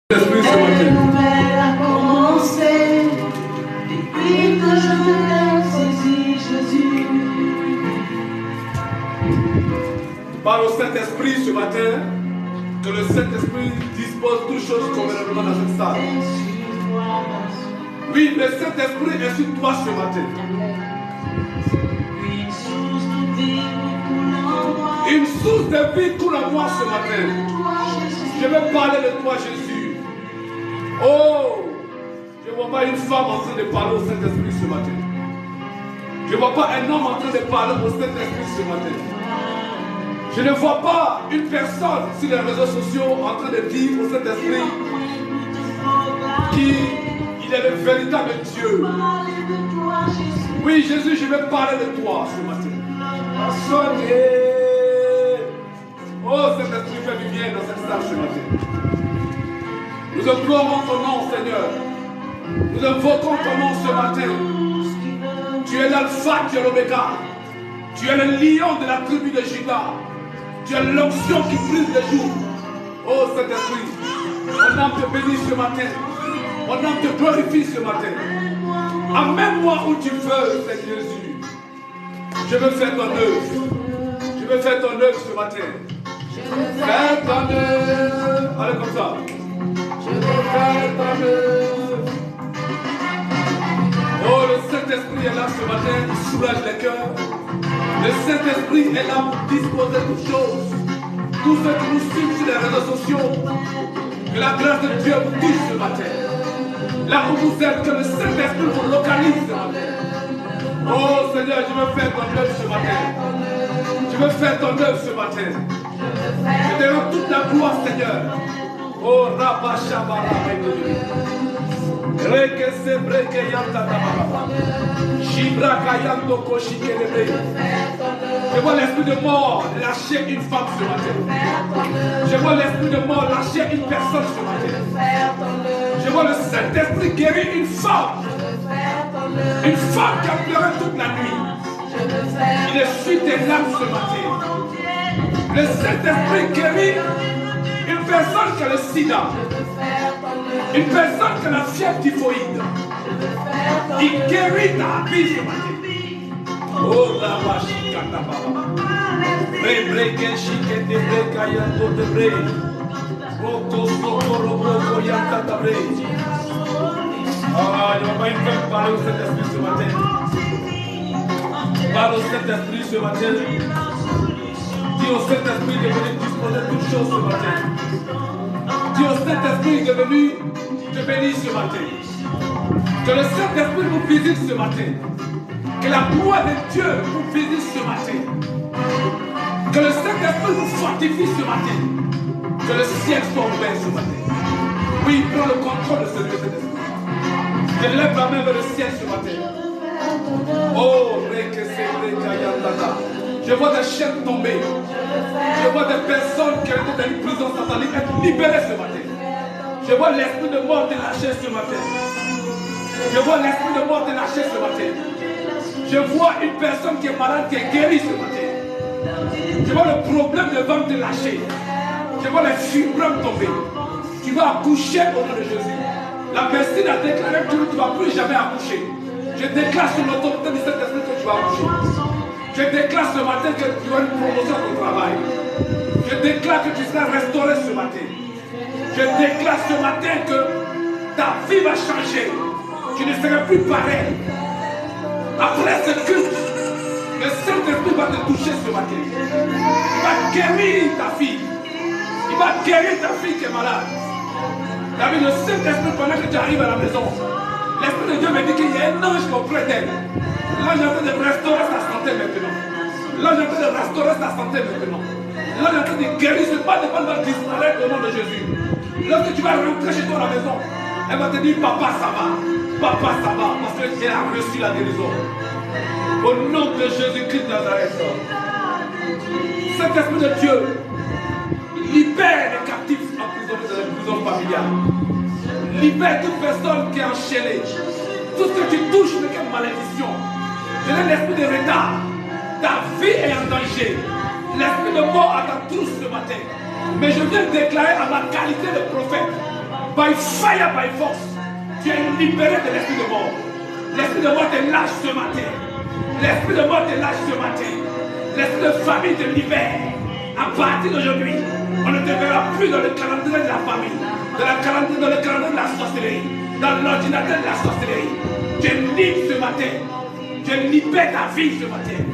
L'esprit ce matin. A commencé depuis que je t'ai saisi, Jésus. Par le Saint-Esprit ce matin, que le Saint-Esprit dispose toutes choses convenablement dans cette salle. Oui, le Saint-Esprit est sur toi ce matin. Une source de vie coule en moi ce matin. Je vais parler de toi, Jésus. Oh, je ne vois pas une femme en train de parler au Saint-Esprit ce matin. Je ne vois pas un homme en train de parler au Saint-Esprit ce matin. Je ne vois pas une personne sur les réseaux sociaux en train de dire au Saint-Esprit qu'il est le véritable Dieu. Oui, Jésus, je vais parler de toi ce matin. Oh, Saint-Esprit, fais du bien dans cette salle ce matin. Nous implorons ton nom, Seigneur. Nous invoquons ton nom ce matin. Tu es l'alpha, tu es l'oméga. Tu es le lion de la tribu de Juda. Tu es l'onction qui brise les jours. Oh Saint-Esprit, mon âme te bénit ce matin. Mon âme te glorifie ce matin. Amène-moi où tu veux, Seigneur Jésus. Je veux faire ton œuvre. Je veux faire ton œuvre ce matin. Je veux faire ton œuvre. Allez comme ça. Je veux faire ton œuvre. Oh, le Saint-Esprit est là ce matin, il soulage les cœurs. Le Saint-Esprit est là pour disposer toutes choses. Tous ceux qui nous suivent sur les réseaux sociaux, que la grâce de Dieu vous touche ce matin. Là où vous êtes, que le Saint-Esprit vous localise ce matin. Oh Seigneur, je veux faire ton œuvre ce matin. Je veux faire ton œuvre ce matin. Je te rends toute la gloire, Seigneur. Oh Rabba Shabara. Je vois l'esprit de mort lâcher une femme ce matin. Je vois l'esprit de mort lâcher une personne ce matin. Je vois le Saint-Esprit guérir une femme. Une femme qui a pleuré toute la nuit. Il essuie tes larmes ce matin. Le Saint-Esprit guérit une personne qui a le sida. Une personne qui a la fièvre typhoïde. Il guérit ta vie ce matin. Oh la vache, ah, il ne va pas une femme parler au Saint-Esprit ce matin. Parle au Saint-Esprit ce matin. Dis au Saint-Esprit de venir disposer de toutes choses ce matin. Dis au Saint-Esprit de venir te bénir ce matin. Que le Saint-Esprit vous visite ce matin. Que la gloire de Dieu vous visite ce matin. Que le Saint-Esprit vous fortifie ce matin. Que le ciel soit ouvert ce matin. Oui, prends le contrôle de ce lieu, Saint-Esprit. Je lève la main vers le ciel ce matin. Oh, je vois des chaînes tomber. Je vois des personnes qui étaient dans une prison satanique être libérées ce matin. Je vois l'esprit de mort te lâcher ce matin. Je vois l'esprit de mort te lâcher ce matin. Je vois une personne qui est malade qui est guérie ce matin. Je vois le problème de ventre te lâcher. Je vois les fibromes tomber. Tu vas accoucher au nom de Jésus. La médecine a déclaré que tu ne vas plus jamais accoucher. Je déclare sur l'autorité du Saint-Esprit que tu vas accoucher. Je déclare ce matin que tu as une promotion à ton travail. Je déclare que tu seras restauré ce matin. Je déclare ce matin que ta vie va changer. Tu ne seras plus pareil. Après ce culte, le Saint-Esprit va te toucher ce matin. Il va guérir ta fille. Il va guérir ta fille qui est malade. David, le Saint-Esprit, pendant que tu arrives à la maison, l'Esprit de Dieu me dit qu'il y a un ange auprès d'elle. L'ange est en train de restaurer sa santé maintenant. L'ange est en train de restaurer sa santé maintenant. L'ange est en train de guérir ce pas de va disparaître au nom de Jésus. Lorsque tu vas rentrer chez toi à la maison, elle va te dire papa ça va. Papa ça va. Parce qu'elle a reçu la guérison. Au nom de Jésus-Christ de Nazareth. Cet esprit de Dieu libère les captifs emprisonnés dans les prisons familiales. Libère toute personne qui est enchaînée. Tout ce que tu touches n'est qu'une malédiction. Je n'ai l'esprit de retard. Ta vie est en danger. L'esprit de mort à ta trousse ce matin. Mais je viens déclarer à ma qualité de prophète By fire, by force. Tu es libéré de l'esprit de mort. L'esprit de mort te lâche ce matin. L'esprit de mort te lâche ce matin. L'esprit de famille te libère. À partir d'aujourd'hui, on ne te verra plus dans le calendrier de la famille, dans le calendrier de la sorcellerie, dans l'ordinateur de la sorcellerie. Tu es libre ce matin. Tu libères ta vie ce matin.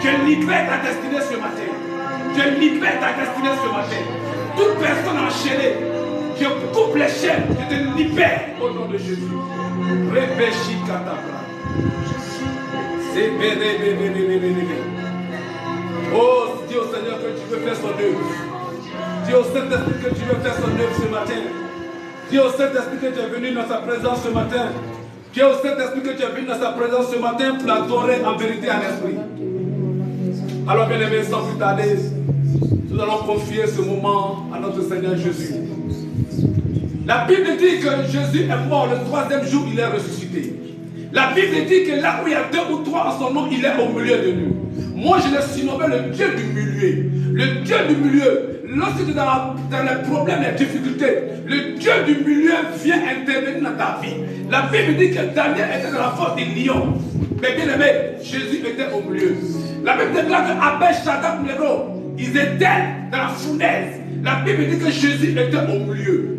Tu libères ta destinée ce matin. Tu libères ta destinée ce matin. Toute personne enchaînée, je coupe les chaînes, je te libère au nom de Jésus. Réfléchis, Katabra. C'est oh, dis au Seigneur que tu veux faire son œuvre. Dis au Saint-Esprit que tu veux faire son œuvre ce matin. Dis au Saint-Esprit que tu es venu dans sa présence ce matin. Dis au Saint-Esprit que tu es venu dans sa présence ce matin pour l'adorer en vérité et en esprit. Alors bien aimés, sans plus tarder, nous allons confier ce moment à notre Seigneur Jésus. La Bible dit que Jésus est mort, le troisième jour il est ressuscité. La Bible dit que là où il y a 2 ou 3 en son nom, il est au milieu de nous. Moi je l'ai surnommé le Dieu du milieu. Le Dieu du milieu. Lorsque tu es dans les problèmes, les difficultés, le Dieu du milieu vient intervenir dans ta vie. La Bible dit que Daniel était dans la force des lions. Mais bien aimé, Jésus était au milieu. La Bible déclare que Abel, Shadrach, Méro, ils étaient dans la fournaise. La Bible dit que Jésus était au milieu.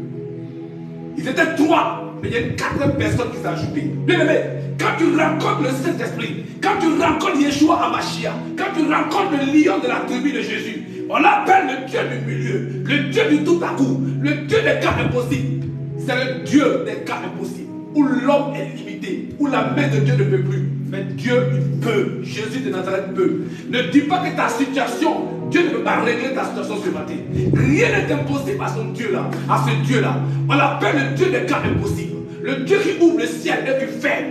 Ils étaient 3, mais il y a une 4e personne qui s'est ajoutée. Bien aimé, quand tu rencontres le Saint-Esprit, quand tu rencontres Yeshua Hamashiach, quand tu rencontres le lion de la tribu de Jésus, on l'appelle le Dieu du milieu, le Dieu du tout à coup, le Dieu des cas impossibles. C'est le Dieu des cas impossibles, où l'homme est limité, où la main de Dieu ne peut plus. Mais Dieu, il peut. Jésus de Nazareth peut. Ne dis pas que ta situation, Dieu ne peut pas régler ta situation ce matin. Rien n'est impossible à son Dieu-là, à ce Dieu-là. On l'appelle le Dieu des cas impossibles. Le Dieu qui ouvre le ciel et qui ferme.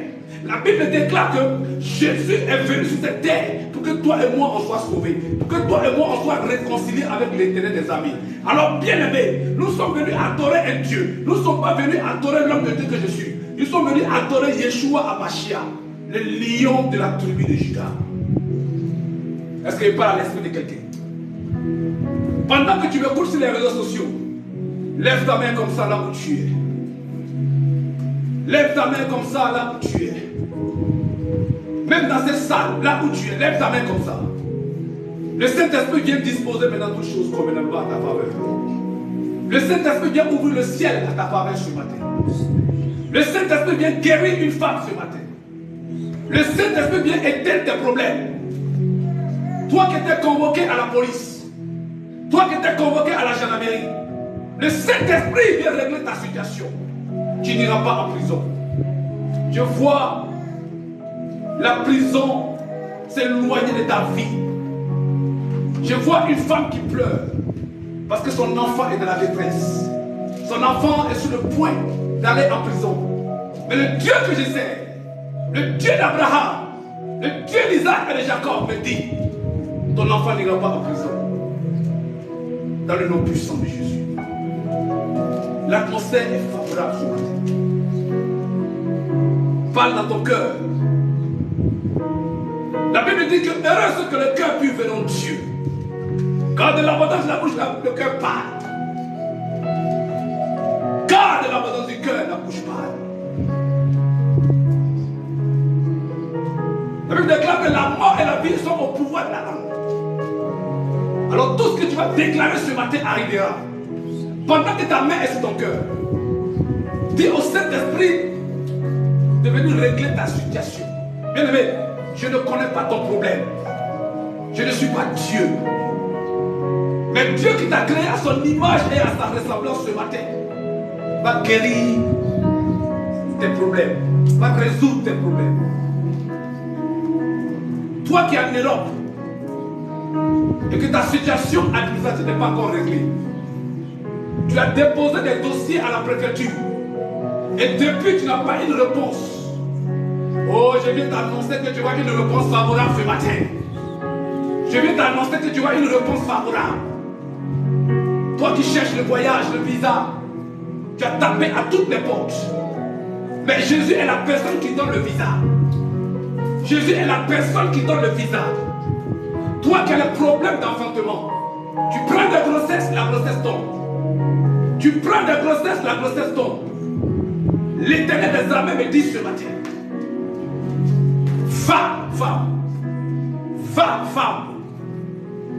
La Bible déclare que Jésus est venu sur cette terre pour que toi et moi on soit sauvés, pour que toi et moi on soit réconciliés avec l'Éternel des amis. Alors bien aimés, nous sommes venus adorer un Dieu. Nous ne sommes pas venus adorer l'homme de Dieu que je suis. Nous sommes venus adorer Yeshua Hamashiach, le lion de la tribu de Juda. Est-ce qu'il parle à l'esprit de quelqu'un? Pendant que tu m'écoutes sur les réseaux sociaux, lève ta main comme ça là où tu es. Lève ta main comme ça là où tu es. Même dans cette salle, là où tu es, lève ta main comme ça. Le Saint-Esprit vient disposer maintenant toutes choses convenablement à ta faveur. Le Saint-Esprit vient ouvrir le ciel à ta faveur ce matin. Le Saint-Esprit vient guérir une femme ce matin. Le Saint-Esprit vient éteindre tes problèmes. Toi qui étais convoqué à la police, toi qui étais convoqué à la gendarmerie, le Saint-Esprit vient régler ta situation. Tu n'iras pas en prison. Je vois la prison s'éloigner de ta vie. Je vois une femme qui pleure parce que son enfant est dans la détresse. Son enfant est sur le point d'aller en prison. Mais le Dieu que je sers, le Dieu d'Abraham, le Dieu d'Isaac et de Jacob me dit, ton enfant n'ira pas en prison. Dans le nom puissant de Jésus. L'atmosphère est favorable ce matin. Parle dans ton cœur. La Bible dit que heureux ceux que le cœur pur verront Dieu. Quand de l'abondance de la bouche, le cœur parle. Car de l'abondance du cœur, la bouche parle. La Bible déclare que la mort et la vie sont au pouvoir de la langue. Alors tout ce que tu vas déclarer ce matin arrivera. Pendant que ta main est sur ton cœur, dis au Saint-Esprit de venir régler ta situation. Bien aimé, je ne connais pas ton problème. Je ne suis pas Dieu. Mais Dieu qui t'a créé à son image et à sa ressemblance ce matin va guérir tes problèmes, va résoudre tes problèmes. Toi qui es en Europe et que ta situation administrative n'est pas encore réglée, tu as déposé des dossiers à la préfecture et depuis tu n'as pas une réponse. Oh, je viens t'annoncer que tu vas une réponse favorable ce matin. Je viens t'annoncer que tu vas une réponse favorable. Toi qui cherches le voyage, le visa, tu as tapé à toutes les portes. Mais Jésus est la personne qui donne le visa. Jésus est la personne qui donne le visa. Toi qui as le problème d'enfantement, tu prends des grossesses, la grossesse tombe. Tu prends la grossesse tombe. L'Éternel des armées me dit ce matin, va, femme,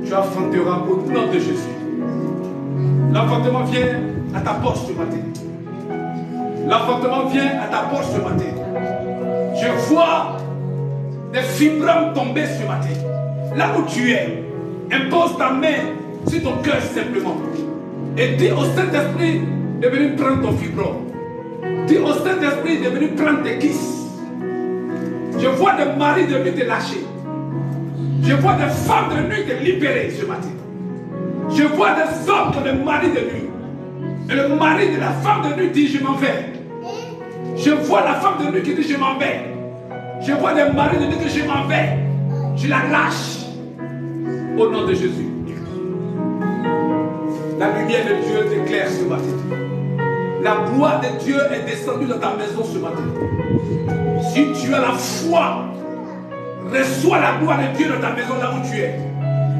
tu enfanteras au nom de Jésus. L'enfantement vient à ta porte ce matin. L'enfantement vient à ta porte ce matin. Je vois des fibromes tomber ce matin. Là où tu es, impose ta main sur ton cœur simplement. Et dis au Saint-Esprit de venir prendre ton fibrome. Dis au Saint-Esprit de venir prendre tes kisses. Je vois des maris de nuit te lâcher. Je vois des femmes de nuit te libérer ce matin. Je vois des hommes comme des maris de nuit. Et le mari de la femme de nuit dit je m'en vais. Je vois la femme de nuit qui dit je m'en vais. Je vois des maris de nuit qui disent je m'en vais. Je la lâche. Au nom de Jésus. La lumière de Dieu t'éclaire ce matin. La gloire de Dieu est descendue dans ta maison ce matin. Si tu as la foi, reçois la gloire de Dieu dans ta maison là où tu es.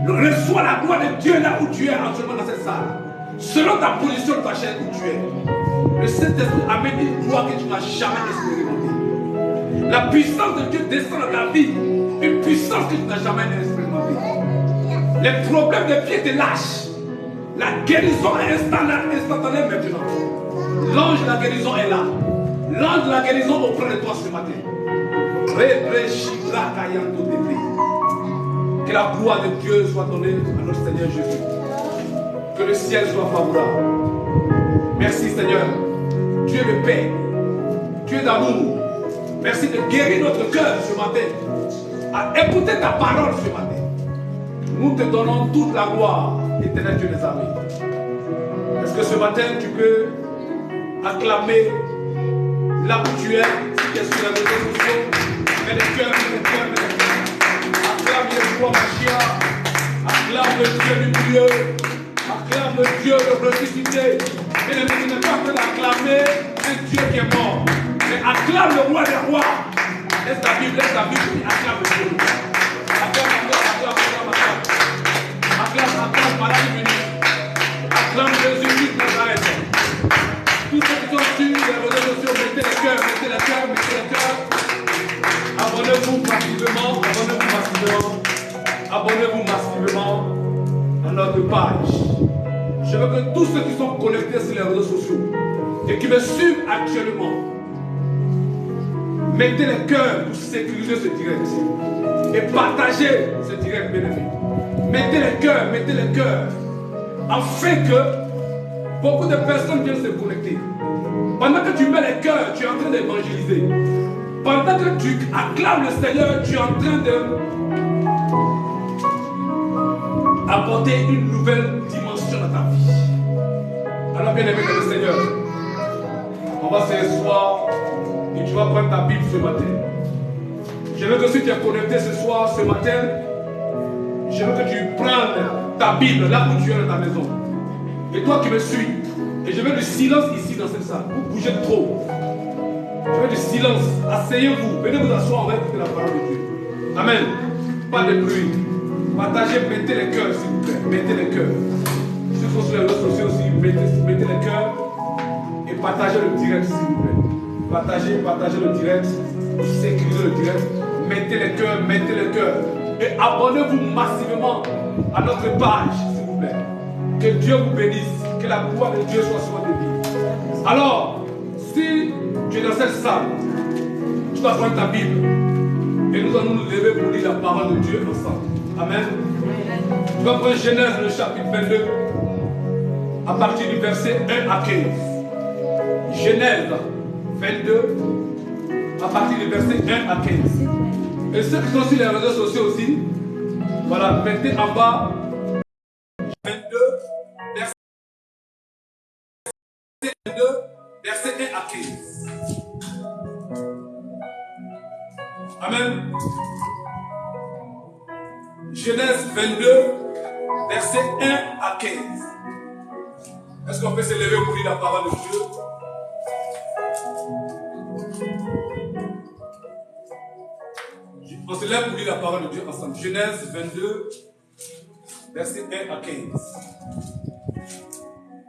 Reçois la gloire de Dieu là où tu es actuellement dans cette salle. Selon ta position de ta chair où tu es. Le Saint-Esprit amène une gloire que tu n'as jamais expérimentée. La puissance de Dieu descend dans ta vie. Une puissance que tu n'as jamais expérimentée. Les problèmes de pied te lâchent. La guérison est instantanée maintenant. L'ange de la guérison est là. L'ange de la guérison auprès de toi ce matin. Que la gloire de Dieu soit donnée à notre Seigneur Jésus. Que le ciel soit favorable. Merci Seigneur. Dieu de paix. Dieu d'amour. Merci de guérir notre cœur ce matin. À écouter ta parole ce matin. Nous te donnons toute la gloire, éternel Dieu des armées. Est-ce que ce matin tu peux acclamer là où tu es, si tu es sur la réseaux sociaux, mets les cœurs, mets les cœurs, mets les cœurs. Acclame Yeshua Mashiach, acclame le Dieu du milieu, acclame le Dieu de ressuscité. Et ne n'est pas que d'acclamer un Dieu qui est mort, mais acclame le roi des rois. Laisse ta Bible, acclame le Dieu. Acclame Maladie Béni. Acclame Jésus-Christ de Nazareth. Tous ceux qui sont sur les réseaux sociaux, mettez les cœurs, mettez les cœurs, mettez les cœurs. Abonnez-vous massivement, abonnez-vous massivement à notre page. Je veux que tous ceux qui sont connectés sur les réseaux sociaux et qui me suivent actuellement, mettez les cœurs pour sécuriser ce direct et partagez ce direct bénéfique. Mettez les cœurs, afin que beaucoup de personnes viennent se connecter. Pendant que tu mets les cœurs, tu es en train d'évangéliser. Pendant que tu acclames le Seigneur, tu es en train d'apporter une nouvelle dimension dans ta vie. Alors bien aimé le Seigneur, on va s'asseoir et tu vas prendre ta Bible ce matin. Je veux que si tu es connecté ce soir, ce matin, je veux que tu prennes ta Bible là où tu es dans ta maison. Et toi qui me suis, et je veux du silence ici dans cette salle. Vous bougez trop. Je veux du silence. Asseyez-vous. Venez vous asseoir, on va écouter la parole de Dieu. Amen. Pas de bruit. Partagez, mettez les cœurs s'il vous plaît. Mettez les cœurs. Ceux qui sont sur les réseaux sociaux aussi, mettez les cœurs. Et partagez le direct s'il vous plaît. Partagez le direct. Sécurisez le direct. Mettez les cœurs. Et abonnez-vous massivement à notre page, s'il vous plaît. Que Dieu vous bénisse. Que la gloire de Dieu soit sur votre vie. Alors, si tu es dans cette salle, tu vas prendre ta Bible. Et nous allons nous lever pour lire la parole de Dieu ensemble. Amen. Tu vas prendre Genèse, le chapitre 22, à partir du verset 1 à 15. Genèse 22, à partir du verset 1 à 15. Et ceux qui sont sur les réseaux sociaux aussi, voilà, mettez en bas 22, verset 1 à 15. Amen. Genèse 22, verset 1 à 15. Est-ce qu'on peut se lever pour lire la parole de Dieu? On se lève pour lire la parole de Dieu ensemble. Genèse 22, verset 1 à 15.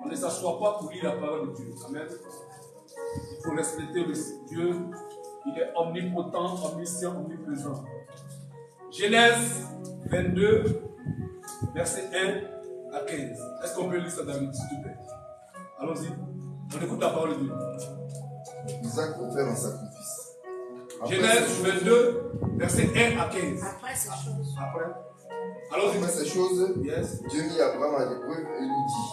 On est s'assoient pas pour lire la parole de Dieu. Amen. Il faut respecter le Dieu. Il est omnipotent, omniscient, omniprésent. Genèse 22, verset 1 à 15. Est-ce qu'on peut lire ça, David, s'il te plaît? Allons-y. On écoute la parole de Dieu. Isaac offert un sacrifice. Genèse 22, verset 1 à 15. Après ces choses. Allons-y. Après ces choses, Yes. Dieu mit Abraham à l'épreuve et lui dit,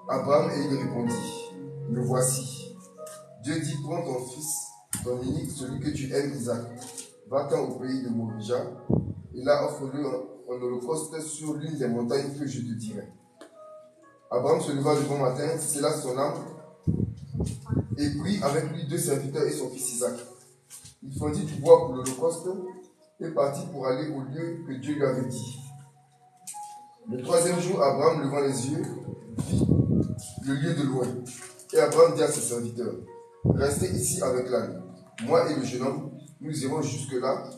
Abraham, et il répondit, me voici. Dieu dit, prends ton fils, ton unique, celui que tu aimes, Isaac, va-t'en au pays de Morija, et là offre-le en holocauste sur l'une des montagnes que je te dirai. Abraham se leva le bon matin, scella son âme, et prit avec lui 2 serviteurs et son fils Isaac. Il fondit du bois pour l'holocauste et partit pour aller au lieu que Dieu lui avait dit. Le 3e jour, Abraham, levant les yeux, vit le lieu de loin. Et Abraham dit à ses serviteurs, restez ici avec l'âne. Moi et le jeune homme, nous irons jusque-là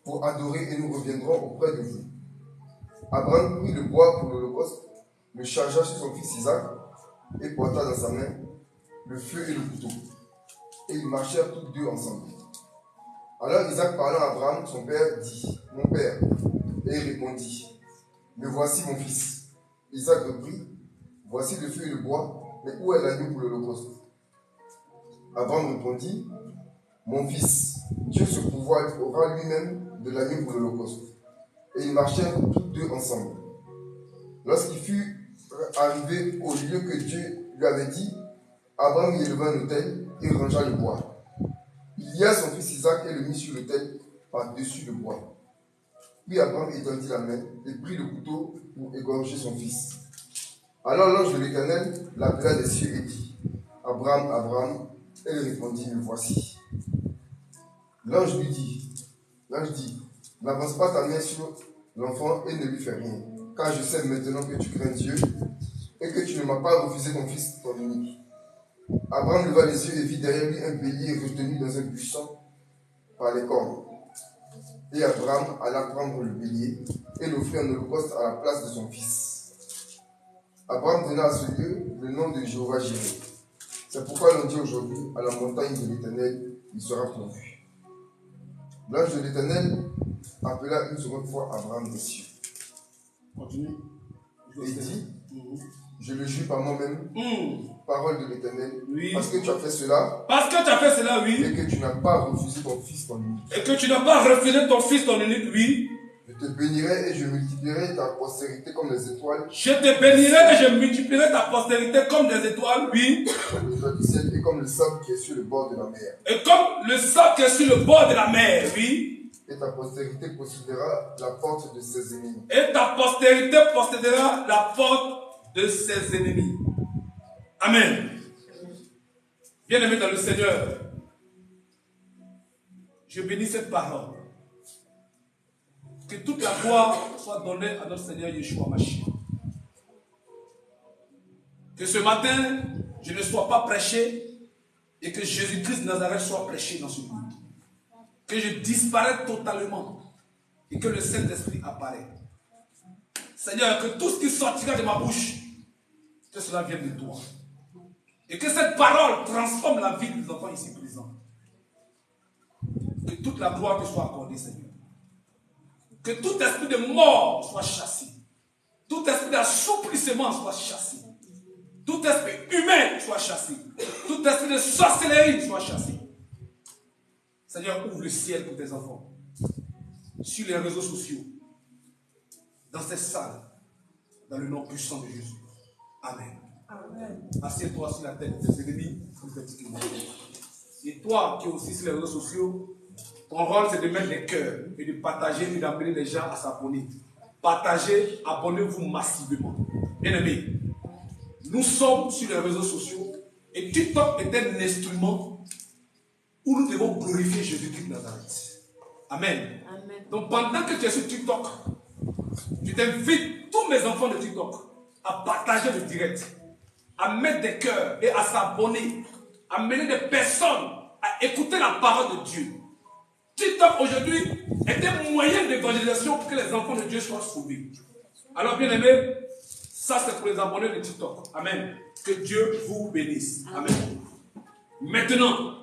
pour adorer et nous reviendrons auprès de vous. Abraham prit le bois pour l'holocauste, le chargea sur son fils Isaac et porta dans sa main le feu et le couteau. Et ils marchèrent tous deux ensemble. Alors Isaac parlant à Abraham, son père, dit, mon père. Et il répondit, me voici mon fils. Isaac reprit, voici le feu et le bois, mais où est l'agneau pour l'holocauste? Abraham répondit, mon fils, Dieu se pourvoira lui-même de l'agneau pour l'holocauste. Et ils marchèrent tous deux ensemble. Lorsqu'il fut arrivé au lieu que Dieu lui avait dit, Abraham y éleva un autel et rangea le bois. Il lia son fils Isaac et le mit sur l'autel par-dessus le bois. Puis Abraham étendit la main et prit le couteau pour égorger son fils. Alors l'ange de l'Éternel l'appela des cieux et dit, Abraham, Abraham, et il répondit, me voici. L'ange dit, n'avance pas ta main sur l'enfant et ne lui fais rien, car je sais maintenant que tu crains Dieu et que tu ne m'as pas refusé ton fils, ton unique. Abraham leva les yeux et vit derrière lui un bélier retenu dans un buisson par les cornes. Et Abraham alla prendre le bélier et l'offrit en holocauste à la place de son fils. Abraham donna à ce lieu le nom de Jéhovah Jireh. C'est pourquoi l'on dit aujourd'hui, à la montagne de l'Éternel, il sera pourvu. L'ange de l'Éternel appela une seconde fois Abraham des cieux. Continue. Et dit, je le jure par moi-même, parole de l'Éternel, oui. Parce que tu as fait cela, oui. Et que tu n'as pas refusé ton fils, ton unique. Et que tu n'as pas refusé ton fils, ton unique, oui. Je te bénirai et je multiplierai ta postérité comme les étoiles. Je te bénirai et je multiplierai ta postérité comme des étoiles, oui. Comme les étoiles du ciel et comme le sable qui est sur le bord de la mer. Et comme le sable qui est sur le bord de la mer, oui. Et ta postérité possédera la porte de ses ennemis. Et ta postérité possédera la porte de ses ennemis. Amen. Bien-aimé dans le Seigneur, je bénis cette parole. Que toute la gloire soit donnée à notre Seigneur Yeshua Mashiach. Que ce matin, je ne sois pas prêché et que Jésus-Christ de Nazareth soit prêché dans ce monde. Que je disparaisse totalement et que le Saint-Esprit apparaisse. Seigneur, que tout ce qui sortira de ma bouche, que cela vienne de toi. Et que cette parole transforme la vie des enfants ici présents. Que toute la gloire te soit accordée, Seigneur. Que tout esprit de mort soit chassé. Tout esprit d'assouplissement soit chassé. Tout esprit humain soit chassé. Tout esprit de sorcellerie soit chassé. Seigneur, ouvre le ciel pour tes enfants. Sur les réseaux sociaux. Dans ces salles. Dans le nom puissant de Jésus. Amen. Assieds-toi sur la tête de tes ennemis. Et toi qui es aussi sur les réseaux sociaux, ton rôle c'est de mettre les cœurs et de partager et d'amener les gens à s'abonner. Partagez, abonnez-vous massivement. Bien aimés, nous sommes sur les réseaux sociaux et TikTok est un instrument où nous devons glorifier Jésus-Christ de Nazareth. Amen. Amen. Donc pendant que tu es sur TikTok, je t'invite tous mes enfants de TikTok à partager le direct, à mettre des cœurs et à s'abonner, à mener des personnes à écouter la parole de Dieu. TikTok aujourd'hui est un moyen d'évangélisation pour que les enfants de Dieu soient sauvés. Alors bien aimés, Ça, c'est pour les abonnés de TikTok. Amen. Que Dieu vous bénisse. Amen. Maintenant,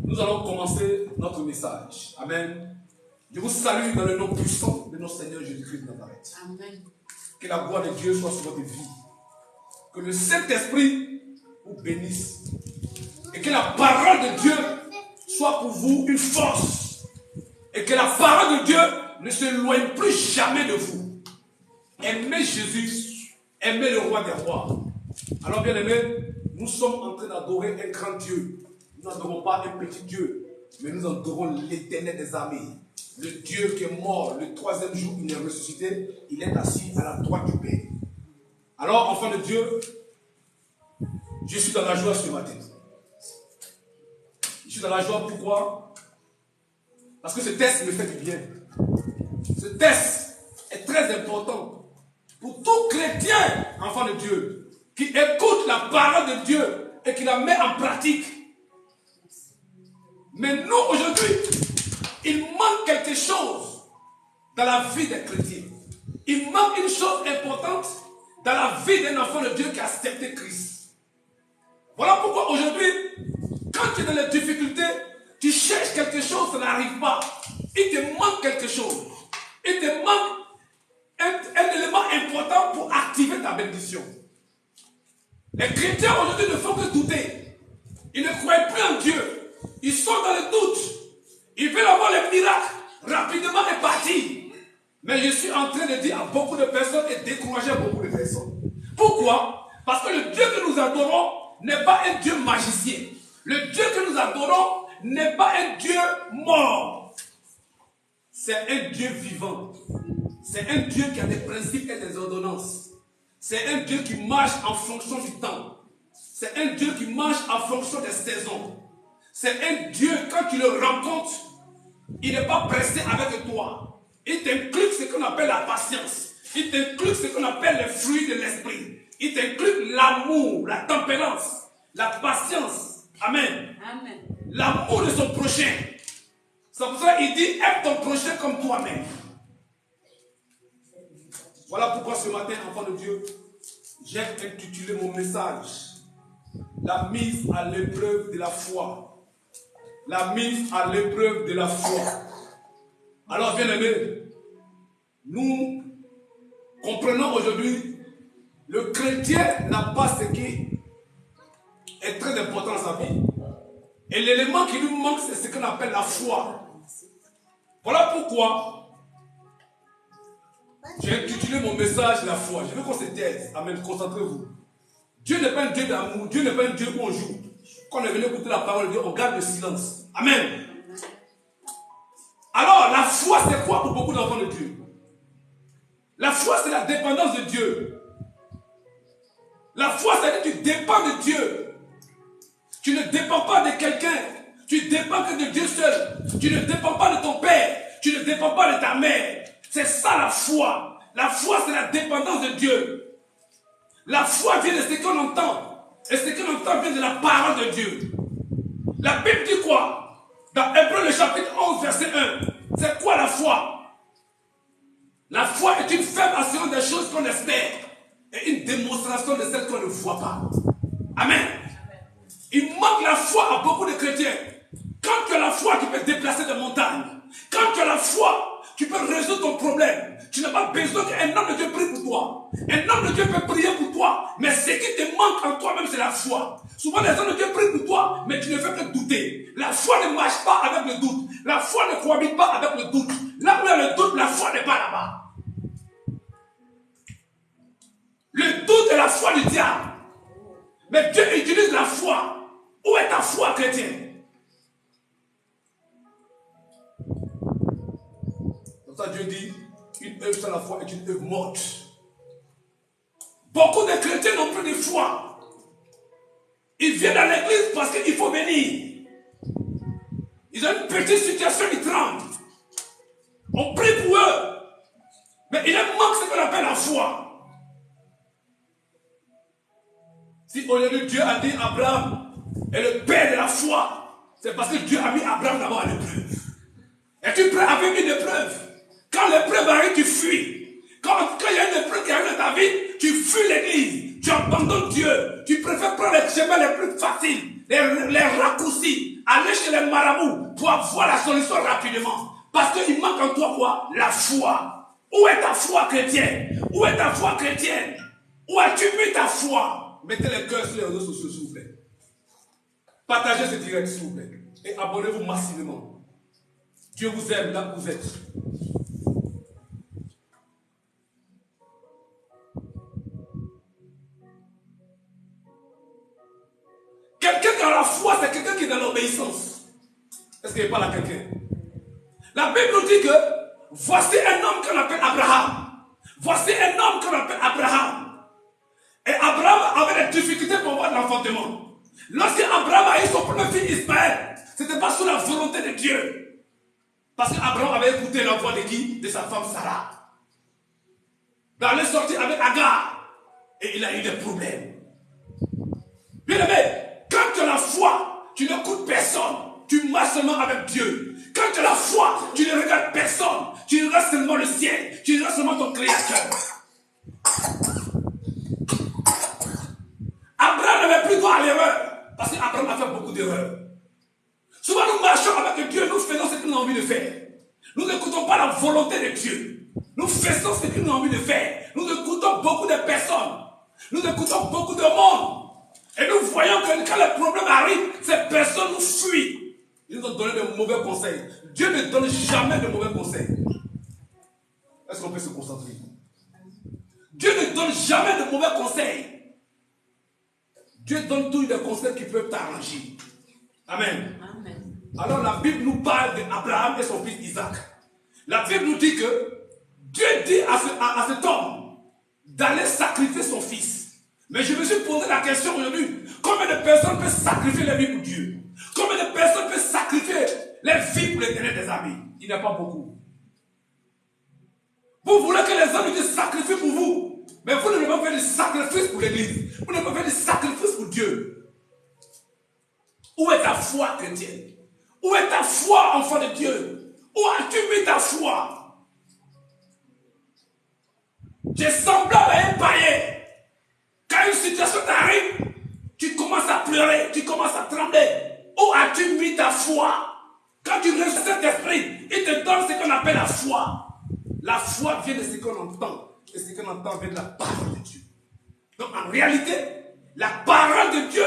nous allons commencer notre message. Amen. Je vous salue dans le nom puissant de notre Seigneur Jésus-Christ de Nazareth. Amen. Que la gloire de Dieu soit sur votre vie. Que le Saint-Esprit vous bénisse. Et que la parole de Dieu soit pour vous une force. Et que la parole de Dieu ne s'éloigne plus jamais de vous. Aimez Jésus, aimez le roi des rois. Alors bien aimés, nous sommes en train d'adorer un grand Dieu. Nous n'adorons pas un petit Dieu, mais nous adorons l'Éternel des armées. Le Dieu qui est mort, le troisième jour il est ressuscité, il est assis à la droite du Père. Alors enfant de Dieu, je suis dans la joie ce matin. Je suis dans la joie pourquoi? Parce que ce test me fait du bien. Ce test est très important pour tout chrétien, enfant de Dieu, qui écoute la parole de Dieu et qui la met en pratique. Mais nous, aujourd'hui, il manque quelque chose dans la vie des chrétiens. Il manque une chose importante dans la vie d'un enfant de Dieu qui a accepté Christ. Voilà pourquoi aujourd'hui, quand tu es dans les difficultés, tu cherches quelque chose, ça n'arrive pas. Il te manque quelque chose. Il te manque un élément important pour activer ta bénédiction. Les chrétiens aujourd'hui ne font que douter. Ils ne croient plus en Dieu. Ils sont dans le doute. Ils veulent avoir le miracle rapidement et partir. Mais je suis en train de dire à beaucoup de personnes et décourager beaucoup de personnes. Pourquoi? Parce que le Dieu que nous adorons n'est pas un Dieu magicien. Le Dieu que nous adorons n'est pas un Dieu mort. C'est un Dieu vivant. C'est un Dieu qui a des principes et des ordonnances. C'est un Dieu qui marche en fonction du temps. C'est un Dieu qui marche en fonction des saisons. C'est un Dieu, quand tu le rencontres, il n'est pas pressé avec toi. Il t'inclut ce qu'on appelle la patience. Il t'inclut ce qu'on appelle les fruits de l'esprit. Il t'inclut l'amour, la tempérance, la patience. Amen. Amen. L'amour de son prochain. C'est pour ça qu'il dit, aime ton prochain comme toi-même. Voilà pourquoi ce matin, enfant de Dieu, j'ai intitulé mon message la mise à l'épreuve de la foi. La mise à l'épreuve de la foi. Alors, bien aimés, nous comprenons aujourd'hui, le chrétien n'a pas ce qui est très important dans sa vie. Et l'élément qui nous manque, c'est ce qu'on appelle la foi. Voilà pourquoi j'ai intitulé mon message la foi. Je veux qu'on se taise. Amen. Concentrez-vous. Dieu n'est pas un Dieu d'amour. Dieu n'est pas un Dieu où on joue. Quand on est venu écouter la parole de Dieu, on garde le silence. Amen. Alors, la foi, c'est quoi pour beaucoup d'enfants de Dieu? La foi, c'est la dépendance de Dieu. La foi, c'est que tu dépends de Dieu. Tu ne dépends pas de quelqu'un. Tu dépends que de Dieu seul. Tu ne dépends pas de ton père. Tu ne dépends pas de ta mère. C'est ça la foi. La foi, c'est la dépendance de Dieu. La foi vient de ce qu'on entend. Et ce qu'on entend vient de la parole de Dieu. La Bible dit quoi? Dans Hébreux le chapitre 11, verset 1. C'est quoi la foi? La foi est une ferme assurance des choses qu'on espère et une démonstration de celles qu'on ne voit pas. Amen. Il manque la foi à beaucoup de chrétiens. Quand tu as la foi, tu peux déplacer des montagnes. Quand tu as la foi, tu peux résoudre ton problème. Tu n'as pas besoin qu'un homme de Dieu prie pour toi. Un homme de Dieu peut prier pour toi. Mais ce qui te manque en toi-même, c'est la foi. Souvent, les hommes de Dieu prient pour toi, mais tu ne fais que douter. La foi ne marche pas avec le doute. La foi ne cohabite pas avec le doute. Là où il y a le doute, la foi n'est pas là-bas. Le doute est la foi du diable. Mais Dieu utilise la foi. Où est ta foi, chrétien? Comme ça, Dieu dit, une œuvre sans la foi est une œuvre morte. Beaucoup de chrétiens n'ont plus de foi. Ils viennent à l'église parce qu'il faut venir. Ils ont une petite situation, ils tremblent. On prie pour eux. Mais il leur manque ce qu'on appelle la foi. Si aujourd'hui Dieu a dit Abraham est le père de la foi, c'est parce que Dieu a mis Abraham d'abord à l'épreuve. Es-tu prêt avec une épreuve? Quand l'épreuve arrive, tu fuis. Quand il y a une épreuve qui arrive dans ta vie, tu fuis l'église, tu abandonnes Dieu, tu préfères prendre les chemins les plus faciles, les raccourcis, aller chez les marabouts pour avoir la solution rapidement. Parce qu'il manque en toi quoi? La foi. Où est ta foi chrétienne? Où est ta foi chrétienne? Où as-tu mis ta foi? Mettez les cœurs sur les réseaux sociaux, s'il vous plaît. Partagez ce direct, s'il vous plaît. Et abonnez-vous massivement. Dieu vous aime là où vous êtes. Quelqu'un qui a la foi, c'est quelqu'un qui est dans l'obéissance. Est-ce qu'il n'y a pas là quelqu'un? La Bible nous dit que voici un homme qu'on appelle Abraham. Voici un homme qu'on appelle Abraham. Et Abraham avait des difficultés pour avoir de l'enfantement. Lorsque Abraham a eu son premier fils Ismaël, ce n'était pas sous la volonté de Dieu. Parce qu'Abraham avait écouté la voix de qui? De sa femme Sarah. Dans les sorties avec Agar. Et il a eu des problèmes. Bien aimé, quand tu as la foi, tu n'écoutes personne. Tu marches seulement avec Dieu. Quand tu as la foi, tu ne regardes personne. Tu regardes seulement le ciel. Tu regardes seulement ton Créateur. Abraham n'avait plus droit à l'erreur. Parce qu'Abraham a fait beaucoup d'erreurs. Souvent nous marchons avec Dieu, nous faisons ce qu'il a envie de faire. Nous n'écoutons pas la volonté de Dieu. Nous faisons ce qu'il a envie de faire. Nous écoutons beaucoup de personnes. Nous écoutons beaucoup de monde. Et nous voyons que quand les problèmes arrivent, ces personnes nous fuient. Ils nous ont donné de mauvais conseils. Dieu ne donne jamais de mauvais conseils. Est-ce qu'on peut se concentrer? Dieu ne donne jamais de mauvais conseils. Dieu donne tous les conseils qui peuvent t'arranger. Amen. Amen. Alors la Bible nous parle d'Abraham et son fils Isaac. La Bible nous dit que Dieu dit à cet homme d'aller sacrifier son fils. Mais je me suis posé la question aujourd'hui, combien de personnes peuvent sacrifier la vie pour Dieu? Combien de personnes peuvent sacrifier les vies pour l'éternel des amis? Il n'y a pas beaucoup. Vous voulez que les hommes se sacrifient pour vous, mais vous ne pouvez pas faire des sacrifices pour l'église. Vous ne pouvez pas faire des sacrifices pour Dieu. Où est ta foi chrétienne? Où est ta foi, enfant de Dieu? Où as-tu mis ta foi? Tu es semblable à un païen. Quand une situation t'arrive, tu commences à pleurer, tu commences à trembler. Où as-tu mis ta foi? Quand tu reçois cet esprit, il te donne ce qu'on appelle la foi. La foi vient de ce qu'on entend. Et ce qu'on entend vient de la parole de Dieu. Donc en réalité, la parole de Dieu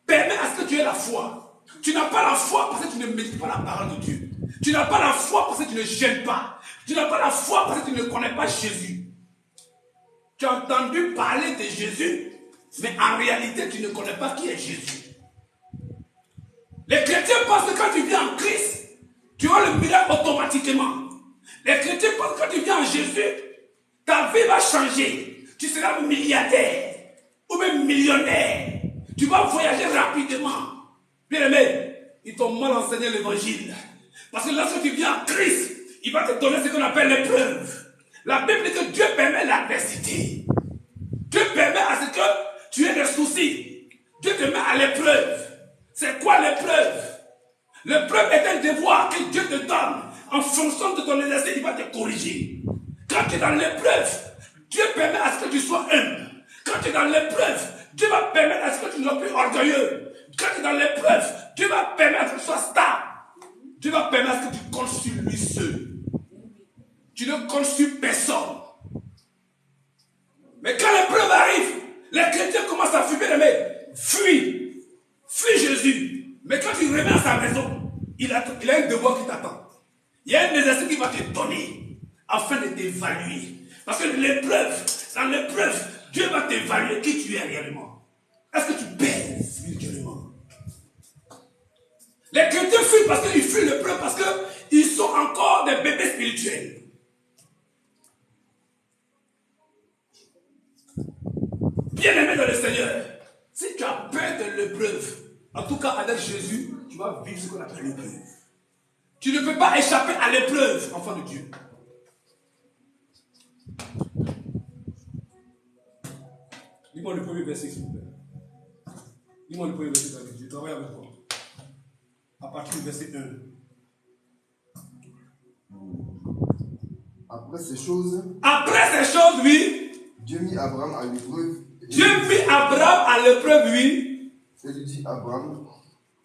permet à ce que tu aies la foi. Tu n'as pas la foi parce que tu ne médites pas la parole de Dieu. Tu n'as pas la foi parce que tu ne gênes pas. Tu n'as pas la foi parce que tu ne connais pas Jésus. Tu as entendu parler de Jésus, mais en réalité, tu ne connais pas qui est Jésus. Les chrétiens pensent que quand tu viens en Christ, tu as le miracle automatiquement. Les chrétiens pensent que quand tu viens en Jésus, ta vie va changer. Tu seras milliardaire ou même millionnaire. Tu vas voyager rapidement. Bien aimé, ils t'ont mal enseigné l'évangile. Parce que lorsque tu viens en Christ, il va te donner ce qu'on appelle l'épreuve. La Bible dit que Dieu permet l'adversité. Dieu permet à ce que tu aies des soucis. Dieu te met à l'épreuve. C'est quoi l'épreuve? L'épreuve est un devoir que Dieu te donne. En fonction de ton exercice, il va te corriger. Quand tu es dans l'épreuve, Dieu permet à ce que tu sois humble. Quand tu es dans l'épreuve, Dieu va permettre à ce que tu ne sois plus orgueilleux. Quand tu es dans l'épreuve, Dieu va permettre à ce que tu sois stable. Dieu va permettre à ce que tu comptes sur lui seul. Tu ne comptes sur personne. Mais quand l'épreuve arrive, les chrétiens commencent à fuir, mais fuis. Fuis Jésus. Mais quand tu reviens à sa maison, il a un devoir qui t'attend. Il y a un exercice qui va te donner afin de t'évaluer. Parce que dans l'épreuve, Dieu va t'évaluer qui tu es réellement. Est-ce que tu pèses spirituellement? Les chrétiens fuient parce qu'ils fuient l'épreuve, parce qu'ils sont encore des bébés spirituels. Bien-aimé dans le Seigneur, si tu as peur de l'épreuve, en tout cas avec Jésus, tu vas vivre ce qu'on appelle l'épreuve. Tu ne peux pas échapper à l'épreuve, enfant de Dieu. Dis-moi le premier verset, s'il vous plaît. Dis-moi le premier verset avec Dieu. Travaille avec toi. À partir du verset 1. Après ces choses, oui, Dieu mit Abraham à l'épreuve. Oui. Et lui dit Abraham.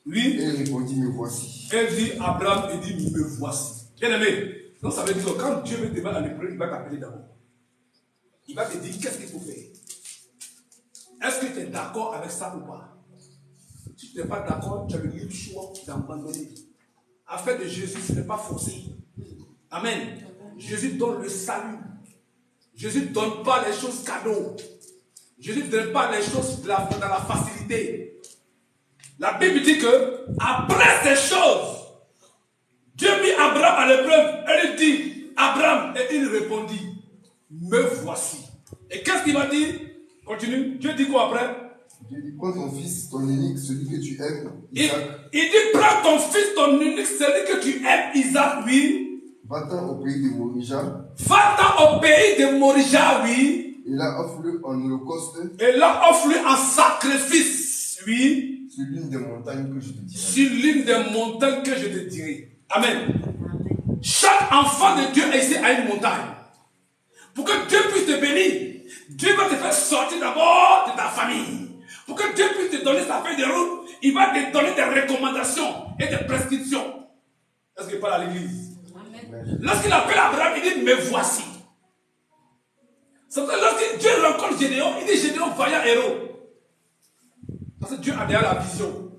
Oui. Et il répondit, me voici. Elle dit Abraham et dit, me voici. Bien aimé. Donc ça veut dire que quand Dieu veut te mettre à l'épreuve, il va t'appeler d'abord. Il va te dire qu'est-ce qu'il faut faire. Est-ce que tu es d'accord avec ça ou pas? Si tu n'es pas d'accord, tu as le libre choix d'abandonner. Affaire de Jésus, ce n'est pas forcé. Amen. Jésus donne le salut. Jésus ne donne pas les choses cadeaux. Jésus ne donne pas les choses dans la facilité. La Bible dit que après ces choses, Dieu mit Abraham à l'épreuve. Elle dit Abraham, et il répondit, me voici. Et qu'est-ce qu'il va dire? Continue. Dieu dit quoi après? Dieu dit, prends ton fils, ton unique, celui que tu aimes, Isaac. Il dit, prends ton fils, ton unique, celui que tu aimes, Isaac, oui. Va-t'en au pays de Morija. Va-t'en au pays de Morija, oui. Et là, offre-le en holocauste. Et là, offre-le en sacrifice, oui. Sur l'une des montagnes que je te dirai. Sur l'une des montagnes que je te dirai. Amen. Chaque enfant de Dieu est ici à une montagne. Pour que Dieu puisse te bénir, Dieu va te faire sortir d'abord de ta famille. Pour que Dieu puisse te donner sa feuille de route, il va te donner des recommandations et des prescriptions. Est-ce qu'il parle à l'église? Lorsqu'il appelle Abraham, il dit, me voici. C'est pour ça que lorsque Dieu rencontre Gédéon, il dit, Gédéon, vaillant héros. Parce que Dieu a déjà la vision.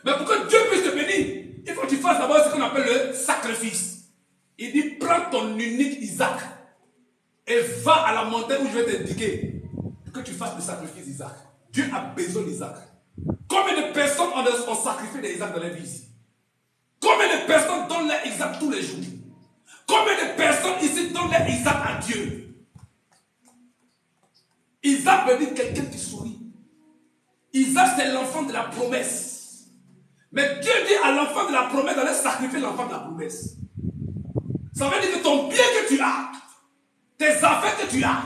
Mais pour que Dieu puisse te bénir, il faut que tu fasses d'abord ce qu'on appelle le sacrifice. Il dit, prends ton unique Isaac et va à la montagne où je vais t'indiquer pour que tu fasses le sacrifice d'Isaac. Dieu a besoin d'Isaac. Combien de personnes ont sacrifié d'Isaac dans la vie ici? Combien de personnes donnent leur Isaac tous les jours? Combien de personnes ici donnent leur Isaac à Dieu? Isaac veut dire quelqu'un qui sourit. Isaac, c'est l'enfant de la promesse. Mais Dieu dit à l'enfant de la promesse d'aller sacrifier l'enfant de la promesse. Ça veut dire que ton bien que tu as, tes affaires que tu as,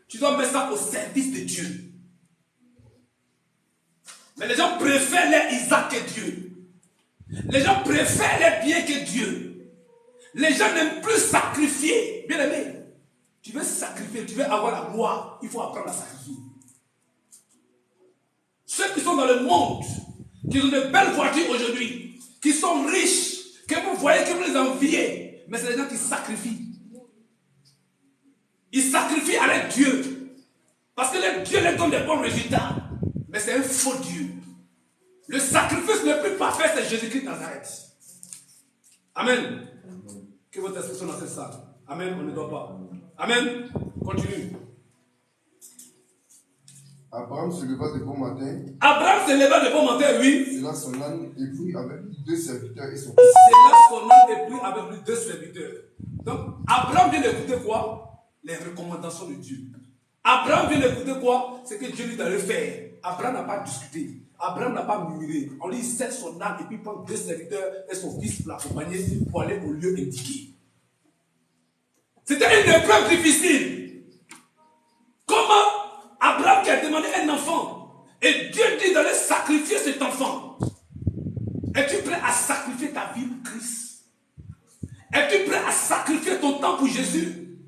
tu dois mettre ça au service de Dieu. Mais les gens préfèrent les Isaac que Dieu. Les gens préfèrent les biens que Dieu. Les gens n'aiment plus sacrifier. Bien aimé, tu veux sacrifier, tu veux avoir la gloire, il faut apprendre à sacrifier. Ceux qui sont dans le monde, qui ont de belles voitures aujourd'hui, qui sont riches, que vous voyez, que vous les enviez, mais c'est les gens qui sacrifient. Ils sacrifient avec Dieu. Parce que Dieu leur donne des bons résultats. Mais c'est un faux Dieu. Le sacrifice le plus parfait, c'est Jésus-Christ de Nazareth. Amen. Que votre esprit soit dans cette salle. Amen, on ne doit pas. Amen. Continue. Abraham se leva de bon matin. Abraham se leva de bon matin, oui. C'est là son âne épris avec deux serviteurs et son fils. C'est là son âne épris avec lui deux serviteurs. Donc, Abraham vient d'écouter quoi? Les recommandations de Dieu. Abraham vient d'écouter quoi? C'est que Dieu lui a fait. Abraham n'a pas discuté. Abraham n'a pas murmuré. On lui cède son âne et puis prend deux serviteurs et son fils pour l'accompagner pour aller au lieu indiqué. C'était une épreuve difficile. Comment Abraham qui a demandé un enfant et Dieu dit d'aller sacrifier cet enfant. Es-tu prêt à sacrifier ta vie pour Christ? Es-tu prêt à sacrifier ton temps pour Jésus?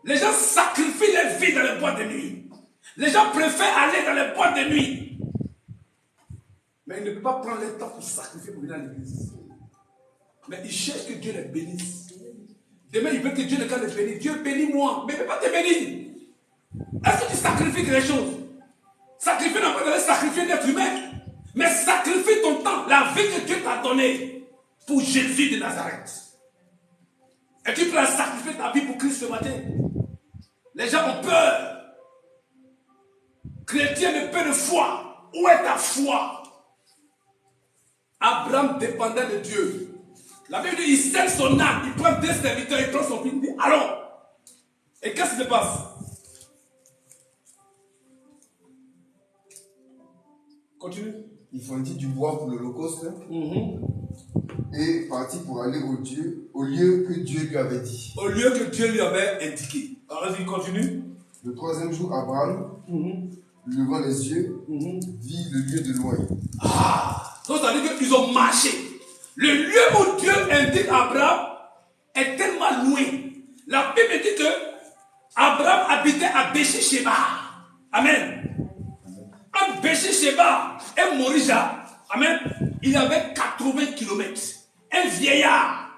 Les gens sacrifient leur vie dans les boîtes de nuit. Les gens préfèrent aller dans les boîtes de nuit. Mais ils ne peuvent pas prendre le temps pour sacrifier pour venir à l'église. Mais ils cherchent que Dieu les bénisse. Demain, ils veulent que Dieu les bénisse. Dieu bénis-moi, mais il ne peut pas te bénir. Est-ce que tu sacrifies quelque chose? Sacrifier n'a pas de sacrifier d'être humain. Mais sacrifie ton temps, la vie que Dieu t'a donnée pour Jésus de Nazareth. Es-tu prêt à sacrifier ta vie pour Christ ce matin? Les gens ont peur. Chrétien de peu de foi. Où est ta foi? Abraham dépendait de Dieu. La Bible dit, il cède son âme, il prend deux serviteurs, il prend son fils, il dit, allons. Et qu'est-ce qui se passe? Continue. Il fondit du bois pour l'holocauste et partit pour aller au lieu que Dieu lui avait dit. Au lieu que Dieu lui avait indiqué. Alors, vas-y, continue. Le troisième jour, Abraham, levant les yeux, vit le lieu de loin. Donc, ça veut dire qu'ils ont marché. Le lieu où Dieu indique à Abraham est tellement loin. La Bible dit que Abraham habitait à Béchi-Sheba. Amen. Entre Béchi-Sheba et Morija, amen, il y avait 80 km. Un vieillard.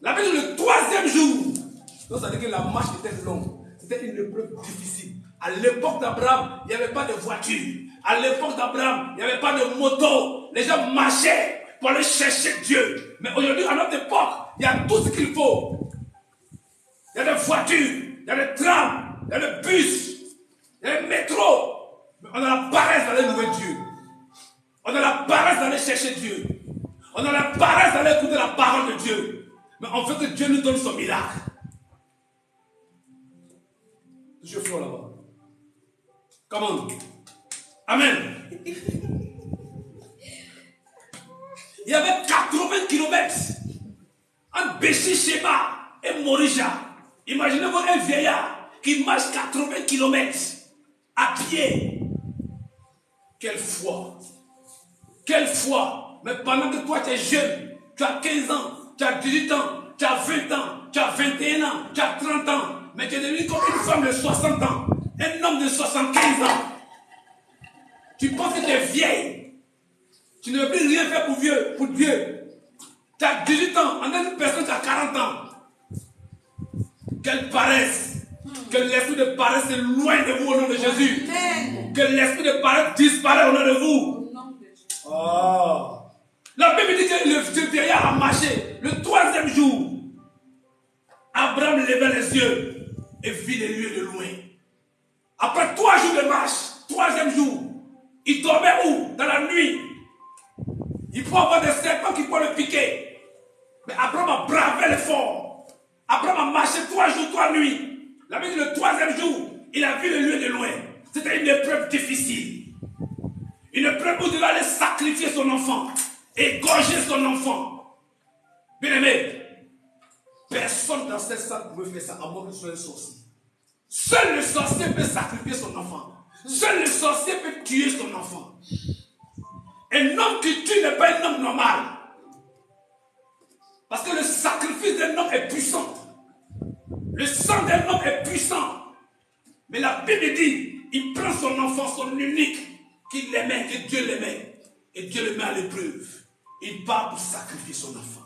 La Bible dit le 3e jour. Donc ça veut dire que la marche était longue. C'était une épreuve difficile. À l'époque d'Abraham, il n'y avait pas de voiture. À l'époque d'Abraham, il n'y avait pas de moto. Les gens marchaient pour aller chercher Dieu. Mais aujourd'hui, à notre époque, il y a tout ce qu'il faut. Il y a des voitures, il y a des trams, il y a des bus, il y a des métros. Mais on a la paresse d'aller louer Dieu. On a la paresse d'aller chercher Dieu. On a la paresse d'aller écouter la parole de Dieu. Mais on veut que Dieu nous donne son miracle. Je fais là-bas. Comment? Amen. Il y avait 80 km entre Béchi-Sheba et Morija. Imaginez-vous un vieillard qui marche 80 km à pied. Quelle foi! Quelle foi! Mais pendant que toi tu es jeune, tu as 15 ans, tu as 18 ans, tu as 20 ans, tu as 21 ans, tu as 30 ans, mais tu es devenu comme une femme de 60 ans, un homme de 75 ans. Tu penses que tu es vieille. Tu ne veux plus rien faire pour Dieu. Tu as 18 ans, en une personne qui a 40 ans. Quelle paresse! Que l'esprit de paresse est loin de vous au nom de Jésus. Amen. Que l'esprit de paresse disparaît au nom de vous. Oh. La Bible dit que le vieillard a marché. Le 3e jour, Abraham leva les yeux et vit les lieux de loin. Après 3 jours de marche, 3e jour, il dormait où? Dans la nuit. Il peut avoir des serpents qui peuvent le piquer. Mais Abraham a bravé l'effort. Abraham a marché 3 jours, 3 nuits. La Bible dit le 3e jour, il a vu le lieu de loin. C'était une épreuve difficile. Une épreuve où il devait aller sacrifier son enfant. Égorger son enfant. Bien aimé, personne dans cette salle ne peut faire ça, à moins que ce soit un sorcier. Seul le sorcier peut sacrifier son enfant. Seul le sorcier peut tuer son enfant. Un homme qui tue n'est pas un homme normal. Parce que le sacrifice d'un homme est puissant. Le sang d'un homme est puissant. Mais la Bible dit, il prend son enfant, son unique, qu'il aimait, que Dieu l'aimait. Et Dieu le met à l'épreuve. Il part pour sacrifier son enfant.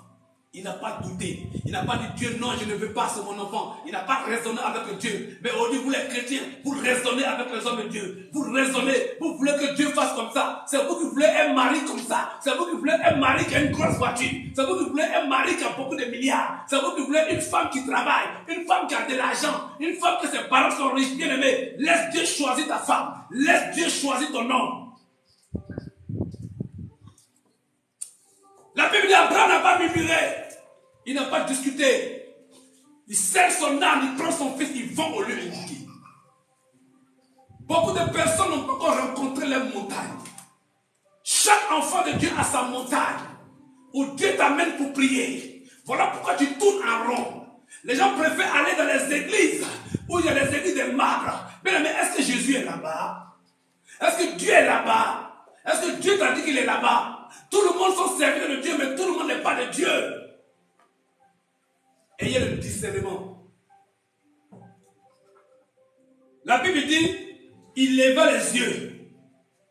Il n'a pas douté. Il n'a pas dit Dieu, non, je ne veux pas, c'est mon enfant. Il n'a pas raisonné avec Dieu. Mais aujourd'hui, vous les chrétiens, vous raisonnez avec les hommes de Dieu. Vous raisonnez, vous voulez que Dieu fasse comme ça. C'est vous qui voulez un mari comme ça. C'est vous qui voulez un mari qui a une grosse voiture. C'est vous qui voulez un mari qui a beaucoup de milliards. C'est vous qui voulez une femme qui travaille. Une femme qui a de l'argent. Une femme que ses parents sont riches. Bien aimé, laisse Dieu choisir ta femme. Laisse Dieu choisir ton homme. La Bible dit Abraham n'a pas murmuré. Il n'a pas discuté. Il scelle son âme, il prend son fils, il vend au lieu indiqué. Beaucoup de personnes n'ont pas encore rencontré les montagnes. Chaque enfant de Dieu a sa montagne où Dieu t'amène pour prier. Voilà pourquoi tu tournes en rond. Les gens préfèrent aller dans les églises où il y a les églises de marbre. Mais est-ce que Jésus est là-bas? Est-ce que Dieu est là-bas? Est-ce que Dieu t'a dit qu'il est là-bas? Tout le monde sont serviteurs de Dieu, mais tout le monde n'est pas de Dieu. Ayez le discernement. La Bible dit, il leva les yeux.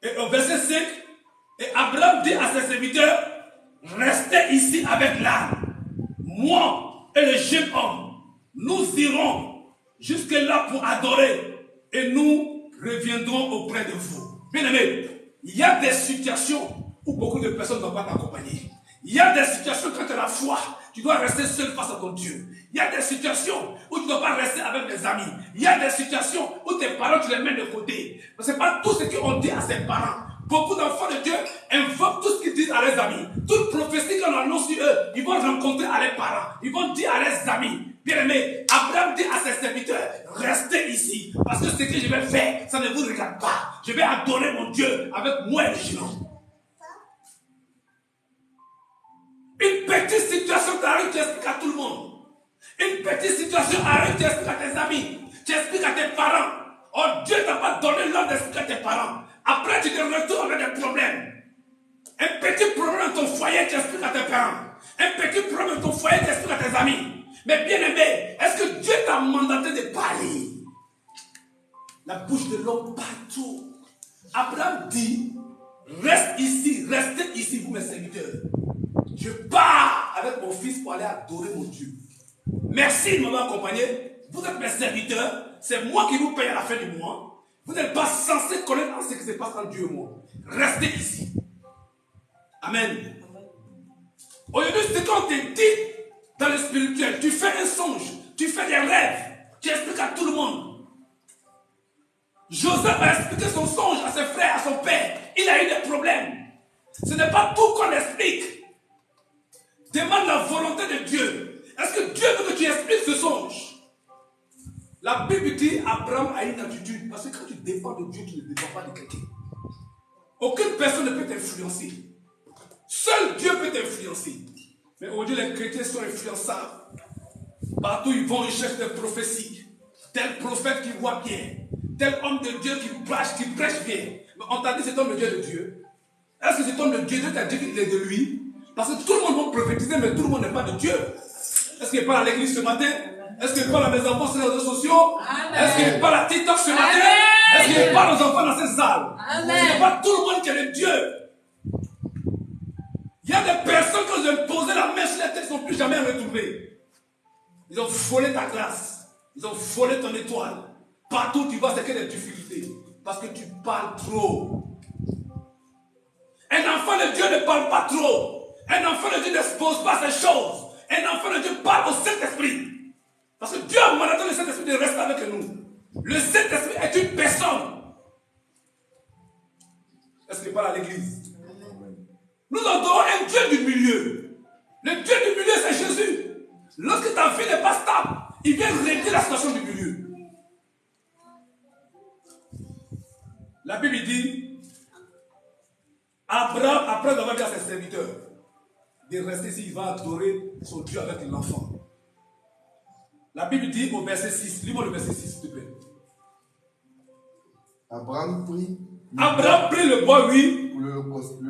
Et au verset 5, et Abraham dit à ses serviteurs, restez ici avec l'âne. Moi et le jeune homme, nous irons jusque là pour adorer et nous reviendrons auprès de vous. Bien aimé, il y a des situations où beaucoup de personnes ne vont pas t'accompagner. Il y a des situations quand tu as la foi, tu dois rester seul face à ton Dieu. Il y a des situations où tu ne dois pas rester avec des amis. Il y a des situations où tes parents, tu les mets de côté. Ce n'est pas tout ce qu'on dit à ses parents. Beaucoup d'enfants de Dieu invoquent tout ce qu'ils disent à leurs amis. Toute prophétie qu'on annonce sur eux, ils vont rencontrer à leurs parents. Ils vont dire à leurs amis. Bien aimé, Abraham dit à ses serviteurs, restez ici. Parce que ce que je vais faire, ça ne vous regarde pas. Je vais adorer mon Dieu avec moi et le géant. Une petite situation t'arrive, tu expliques à tout le monde. Une petite situation arrive, tu expliques à tes amis. Tu expliques à tes parents. Oh, Dieu t'a pas donné l'ordre d'expliquer à tes parents. Après, tu te retrouves avec des problèmes. Un petit problème dans ton foyer, tu expliques à tes parents. Un petit problème de ton foyer t'explique à tes amis. Mais bien aimé, est-ce que Dieu t'a mandaté de parler? La bouche de l'homme partout. Abraham dit, reste ici, restez ici, vous mes serviteurs. Je pars avec mon fils pour aller adorer mon Dieu. Merci de m'avoir accompagné. Vous êtes mes serviteurs. C'est moi qui vous paye à la fin du mois. Vous n'êtes pas censé connaître ce qui se passe entre Dieu et moi. Restez ici. Amen. Aujourd'hui, c'est quand on te dit dans le spirituel, tu fais un songe, tu fais des rêves, tu expliques à tout le monde. Joseph a expliqué son songe à ses frères, à son père. Il a eu des problèmes. Ce n'est pas tout qu'on explique. Demande la volonté de Dieu. Est-ce que Dieu veut que tu expliques ce songe? La Bible dit Abraham a une attitude. Parce que quand tu dépends de Dieu, tu ne dépends pas de quelqu'un. Aucune personne ne peut t'influencer. Seul Dieu peut t'influencer. Mais aujourd'hui, les chrétiens sont influençables. Partout ils vont, ils cherchent des prophéties. Tel prophète qui voit bien. Tel homme de Dieu qui prêche bien. Mais on t'a dit cet homme de Dieu est de Dieu. Est-ce que cet homme de Dieu, Dieu t'a dit qu'il est de lui? Parce que tout le monde va prophétiser, mais tout le monde n'est pas de Dieu. Est-ce qu'il parle à l'église ce matin? Est-ce qu'il parle à mes enfants sur les réseaux sociaux? Est-ce qu'il parle à TikTok ce matin? Est-ce qu'il parle aux enfants dans cette salle? Ce n'est pas tout le monde qui est de Dieu. Il y a des personnes qui ont posé la main sur la tête, ils ne sont plus jamais retrouvés. Ils ont volé ta grâce. Ils ont volé ton étoile. Partout où tu vas, c'est que des difficultés. Parce que tu parles trop. Un enfant de Dieu ne parle pas trop. Un enfant de Dieu n'expose pas ces choses. Un enfant de Dieu parle au Saint-Esprit. Parce que Dieu a mandaté le Saint-Esprit de rester avec nous. Le Saint-Esprit est une personne. Est-ce qu'il parle à l'église? Nous adorons un Dieu du milieu. Le Dieu du milieu, c'est Jésus. Lorsque ta vie n'est pas stable, il vient régler la situation du milieu. La Bible dit, Abraham, après avoir dit à ses serviteurs, de rester ici, il va adorer son Dieu avec l'enfant. La Bible dit au verset 6, lis-moi le verset 6, s'il te plaît. Abraham prit le bois, oui.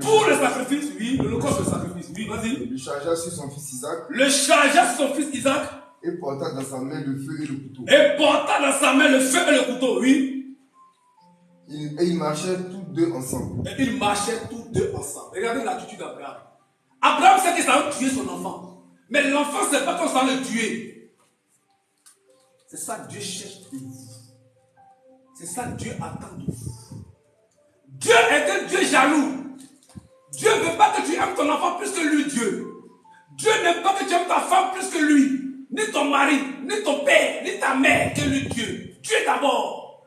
Pour le sacrifice, oui. L'holocauste, le sacrifice, oui. Vas-y. Le chargea sur son fils Isaac. Le chargea sur son fils Isaac. Et porta dans sa main le feu et le couteau. Et porta dans sa main le feu et le couteau, oui. Et ils marchaient tous deux ensemble. Et ils marchaient tous deux ensemble. Regardez l'attitude d'Abraham. Abraham sait qu'il s'en tuer son enfant. Mais l'enfant ne sait pas qu'on s'en le tuer. C'est ça que Dieu cherche de vous. C'est ça que Dieu attend de vous. Dieu est un Dieu jaloux. Dieu ne veut pas que tu aimes ton enfant plus que lui, Dieu. Dieu n'aime pas que tu aimes ta femme plus que lui. Ni ton mari, ni ton père, ni ta mère, que lui, Dieu. Dieu d'abord.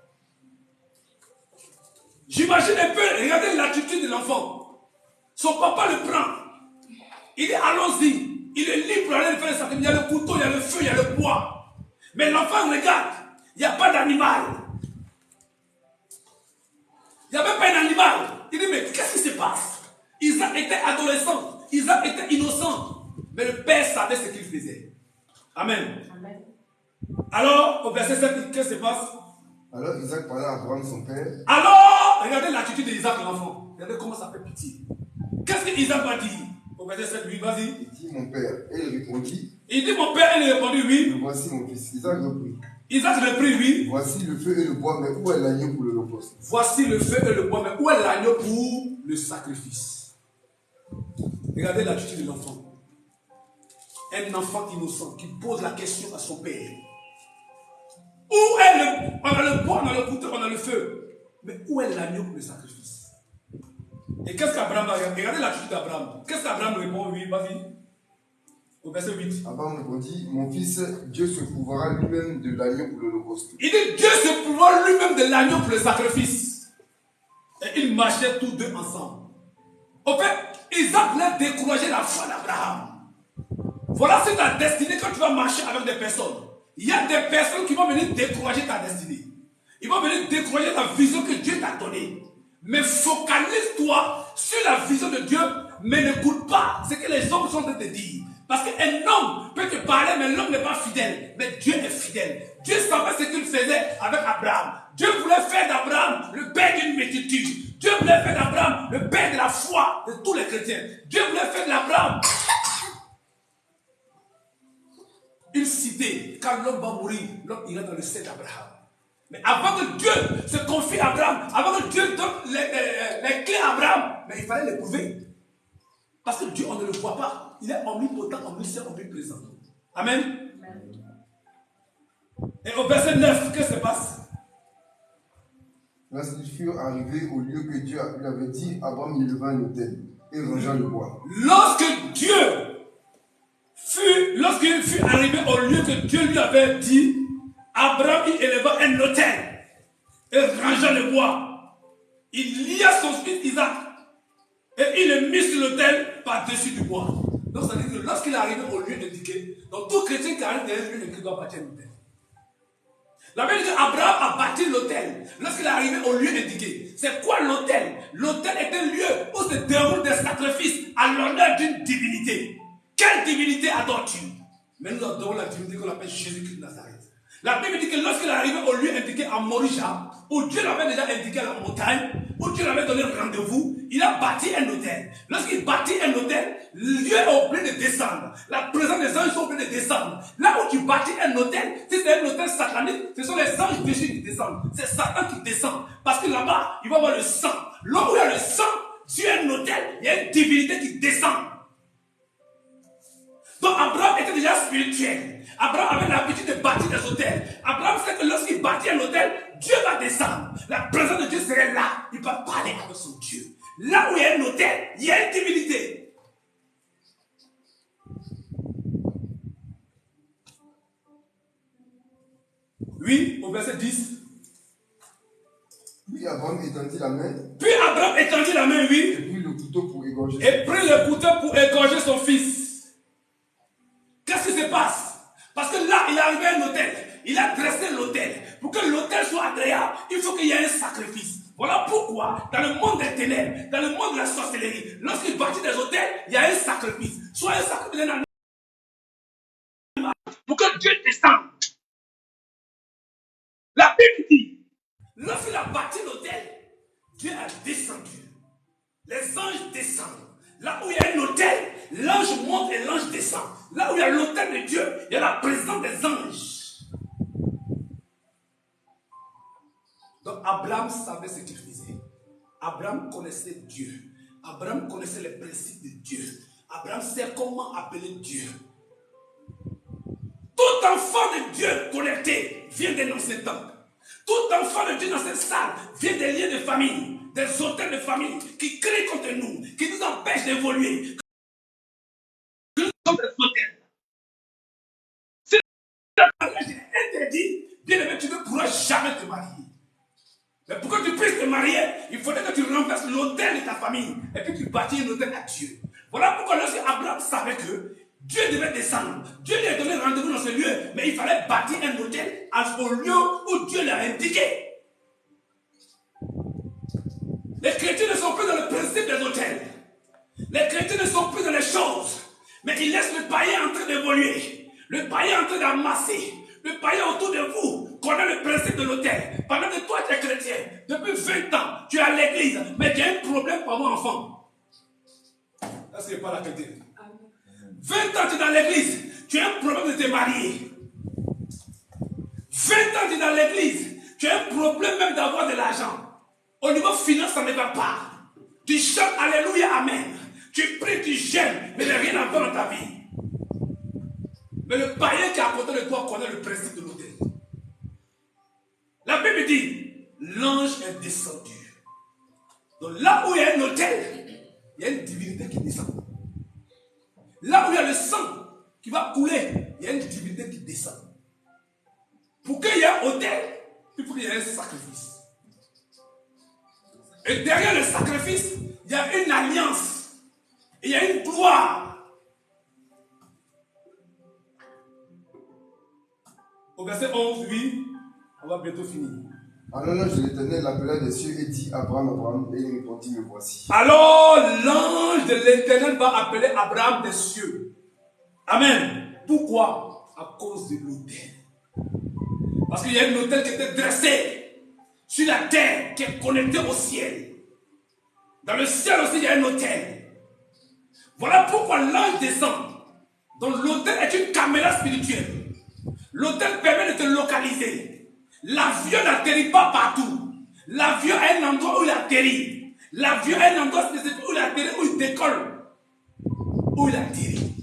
J'imagine un peu, regardez l'attitude de l'enfant. Son papa le prend. Il dit allons-y. Il est libre d'aller faire le sacrifice. Il y a le couteau, il y a le feu, il y a le bois. Mais l'enfant regarde. Il n'y a pas d'animal. Il n'y a même pas un animal. Il dit, mais qu'est-ce qui se passe? Isaac était adolescent. Isaac était innocent. Mais le père savait ce qu'il faisait. Amen. Amen. Alors, au verset 7, qu'est-ce qui se passe? Alors Isaac parla à Abraham, son père. Alors, regardez l'attitude d'Isaac, l'enfant. Regardez comment ça fait pitié. Qu'est-ce que Isaac va dire? Au verset 7, lui, vas-y. Il dit, mon père. Et il répondit. Il dit, mon père, et il répondit, oui. Voici mon fils. Isaac reprit. Isaac le prit, oui. Voici le feu et le bois, mais où est l'agneau pour l'holocauste? Voici le feu et le bois, mais où est l'agneau pour le sacrifice? Regardez l'attitude de l'enfant. Un enfant innocent qui pose la question à son père. Où est le... On a le bois, on a le couteau, on a le feu. Mais où est l'agneau pour le sacrifice? Et qu'est-ce qu'Abraham a... Regardez l'attitude d'Abraham. Qu'est-ce qu'Abraham répond? Oui, vas-y. Au verset 8. Abraham répondit, mon fils, Dieu se couvrira lui-même de l'agneau pour l'holocauste. Il dit, Dieu se couvrira lui-même de l'agneau pour le sacrifice. Et ils marchaient tous deux ensemble. Au fait, Isaac voulait décourager la foi d'Abraham. Voilà c'est ta destinée quand tu vas marcher avec des personnes. Il y a des personnes qui vont venir décourager ta destinée. Ils vont venir décourager la vision que Dieu t'a donnée. Mais focalise-toi sur la vision de Dieu, mais n'écoute pas ce que les hommes sont en train de te dire. Parce qu'un homme peut te parler, mais l'homme n'est pas fidèle. Mais Dieu est fidèle. Dieu savait ce qu'il faisait avec Abraham. Dieu voulait faire d'Abraham le père d'une multitude. Dieu voulait faire d'Abraham le père de la foi de tous les chrétiens. Dieu voulait faire d'Abraham une cité, quand l'homme va mourir, l'homme ira dans le sein d'Abraham. Mais avant que Dieu se confie à Abraham, avant que Dieu donne les clés à Abraham, mais il fallait les prouver. Parce que Dieu, on ne le voit pas. Il est omnipotent, omniscient, omniprésent. Amen. Et au verset 9, qu'est-ce qui se passe? Lorsqu'ils furent arrivés au lieu que Dieu lui avait dit, Abraham y éleva un autel et rangea le bois. Lorsqu'il fut arrivé au lieu que Dieu lui avait dit, Abraham y éleva un autel et rangea le bois. Il lia son fils Isaac et il le mit sur l'autel par-dessus du bois. Donc ça veut dire que lorsqu'il est arrivé au lieu indiqué, donc tout chrétien qui arrive derrière lui indiqué doit bâtir l'autel. La Bible dit qu'Abraham a bâti l'autel lorsqu'il est arrivé au lieu indiqué. C'est quoi l'autel? L'autel est un lieu où se déroulent des sacrifices à l'honneur d'une divinité. Quelle divinité adores-tu? Mais nous adorons la divinité qu'on appelle Jésus-Christ de Nazareth. La Bible dit que lorsqu'il est arrivé au lieu indiqué à Morisha, où Dieu l'avait déjà indiqué à la montagne, où Dieu l'avait donné rendez-vous, il a bâti un autel. Lorsqu'il bâtit un autel, Dieu est obligé de descendre. La présence des anges est obligée de descendre. Là où tu bâtis un autel, si c'est un autel satanique, ce sont les anges déchus qui descendent. C'est Satan qui descend. Parce que là-bas, il va avoir le sang. Là où il y a le sang, sur un autel, il y a une divinité qui descend. Donc Abraham était déjà spirituel. Abraham avait l'habitude de bâtir des hôtels. Abraham sait que lorsqu'il bâtit un hôtel, Dieu va descendre. La présence de Dieu serait là. Il va parler avec son Dieu. Là où il y a un hôtel, il y a une divinité. Oui, au verset 10. Puis Abraham étendit la main. Oui. Et prit le couteau pour égorger. Son fils. Qu'est-ce qui se passe? Parce que là, il est arrivé à un hôtel. Il a dressé l'hôtel. Pour que l'hôtel soit agréable, il faut qu'il y ait un sacrifice. Voilà pourquoi, dans le monde des ténèbres, dans le monde de la sorcellerie, lorsqu'il bâtit des hôtels, il y a un sacrifice. Soit un sacrifice d'un animal. Pour que Dieu descende. La Bible dit, lorsqu'il a bâti l'hôtel, Dieu a descendu. Les anges descendent. Là où il y a un hôtel, l'ange monte et l'ange descend. Là où il y a l'hôtel de Dieu, il y a la présence des anges. Donc Abraham savait ce qu'il faisait. Abraham connaissait Dieu. Abraham connaissait les principes de Dieu. Abraham sait comment appeler Dieu. Tout enfant de Dieu connecté vient d'un ancien temple. Tout enfant de Dieu dans cette salle vient des liens de famille, des hôtels de famille qui crient contre nous, qui nous empêchent d'évoluer. Nous sommes des hôtels. Si le mariage est interdit, bien aimé, tu ne pourras jamais te marier. Mais pour que tu puisses te marier, il faudrait que tu renverses l'hôtel de ta famille et puis tu bâtis un hôtel à Dieu. Voilà pourquoi lorsque Abraham savait que Dieu devait descendre, Dieu lui a donné rendez-vous dans ce lieu, mais il fallait bâtir un hôtel au lieu où Dieu l'a indiqué. Les chrétiens ne sont plus dans le principe des hôtels. Les chrétiens ne sont plus dans les choses, mais ils laissent le païen en train d'évoluer, le païen en train d'amasser. Le païen autour de vous connaît le principe de l'hôtel. Pendant que toi, tu es chrétien, depuis 20 ans, tu es à l'église, mais tu as un problème pour avoir enfant. Est-ce qu'il n'est pas la chrétienne? 20 ans, tu es dans l'église, tu as un problème de te marier. 20 ans, tu es dans l'église, tu as un problème même d'avoir de l'argent. Au niveau finance, ça ne va pas. Tu chantes Alléluia, Amen. Tu pries, tu jeûnes, mais il n'y a rien à voir dans ta vie. Mais le païen qui est à côté de toi connaît le principe de l'autel. La Bible dit, l'ange est descendu. Donc là où il y a un autel, il y a une divinité qui descend. Là où il y a le sang qui va couler, il y a une divinité qui descend. Pour qu'il y ait un autel, il faut qu'il y ait un sacrifice. Et derrière le sacrifice, il y a une alliance. Il y a une gloire. Au verset 11, oui, on va bientôt finir. Alors l'ange de l'Éternel l'appela des cieux et dit, Abraham, Abraham, et il répondit, me voici. Alors l'ange de l'Éternel va appeler Abraham des cieux. Amen. Pourquoi? À cause de l'autel. Parce qu'il y a un autel qui était dressé sur la terre, qui est connecté au ciel. Dans le ciel aussi, il y a un autel. Voilà pourquoi l'ange descend. Donc l'autel est une caméra spirituelle. L'hôtel permet de te localiser. L'avion n'atterrit pas partout. L'avion a un endroit où il atterrit. L'avion a un endroit spécifique où il atterrit, où il décolle. Où il atterrit.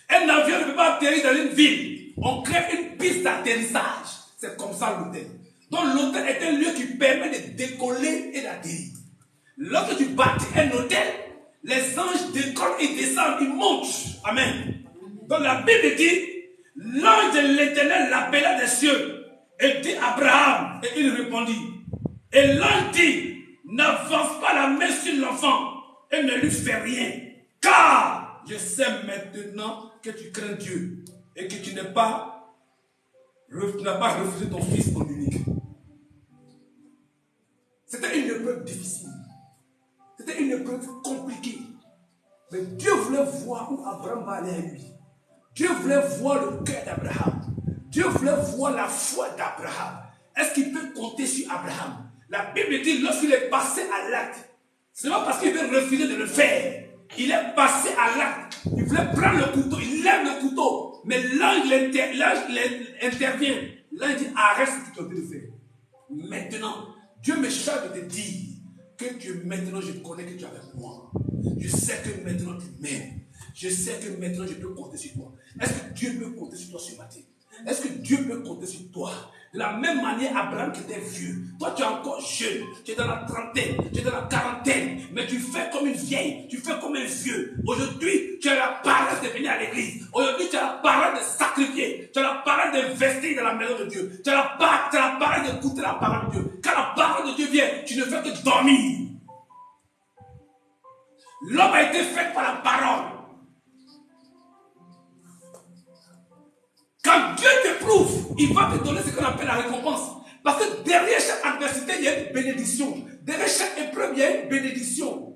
Un avion ne peut pas atterrir dans une ville. On crée une piste d'atterrissage. C'est comme ça l'hôtel. Donc l'hôtel est un lieu qui permet de décoller et d'atterrir. Lorsque tu bâtis un hôtel, les anges décollent et descendent, ils montent. Amen. Donc la Bible dit, l'ange de l'Éternel l'appela des cieux et dit Abraham, et il répondit. Et l'ange dit, n'avance pas la main sur l'enfant et ne lui fais rien, car je sais maintenant que tu crains Dieu et que tu n'as pas refusé ton fils en unique. C'était une épreuve difficile. C'était une épreuve compliquée. Mais Dieu voulait voir où Abraham va aller à lui. Dieu voulait voir le cœur d'Abraham. Dieu voulait voir la foi d'Abraham. Est-ce qu'il peut compter sur Abraham? La Bible dit, lorsqu'il est passé à l'acte, ce n'est pas parce qu'il veut refuser de le faire. Il est passé à l'acte. Il voulait prendre le couteau. Il lève le couteau. Mais l'ange intervient. L'ange dit, arrête ce que tu es en train de faire. Maintenant, Dieu me charge de te dire que maintenant je connais que tu es avec moi. Je sais que maintenant tu m'aimes. Je sais que maintenant je peux compter sur toi. Est-ce que Dieu peut compter sur toi ce matin? Est-ce que Dieu peut compter sur toi? De la même manière, Abraham qui était vieux, toi tu es encore jeune, tu es dans la trentaine, tu es dans la quarantaine, mais tu fais comme une vieille, tu fais comme un vieux. Aujourd'hui, tu as la parole de venir à l'église. Aujourd'hui, tu as la parole de sacrifier. Tu as la parole d'investir dans la maison de Dieu. Tu as la parole d'écouter la parole de Dieu. Quand la parole de Dieu vient, tu ne fais que dormir. L'homme a été fait par la parole. Quand Dieu t'éprouve, il va te donner ce qu'on appelle la récompense. Parce que derrière chaque adversité, il y a une bénédiction. Derrière chaque épreuve, il y a une bénédiction.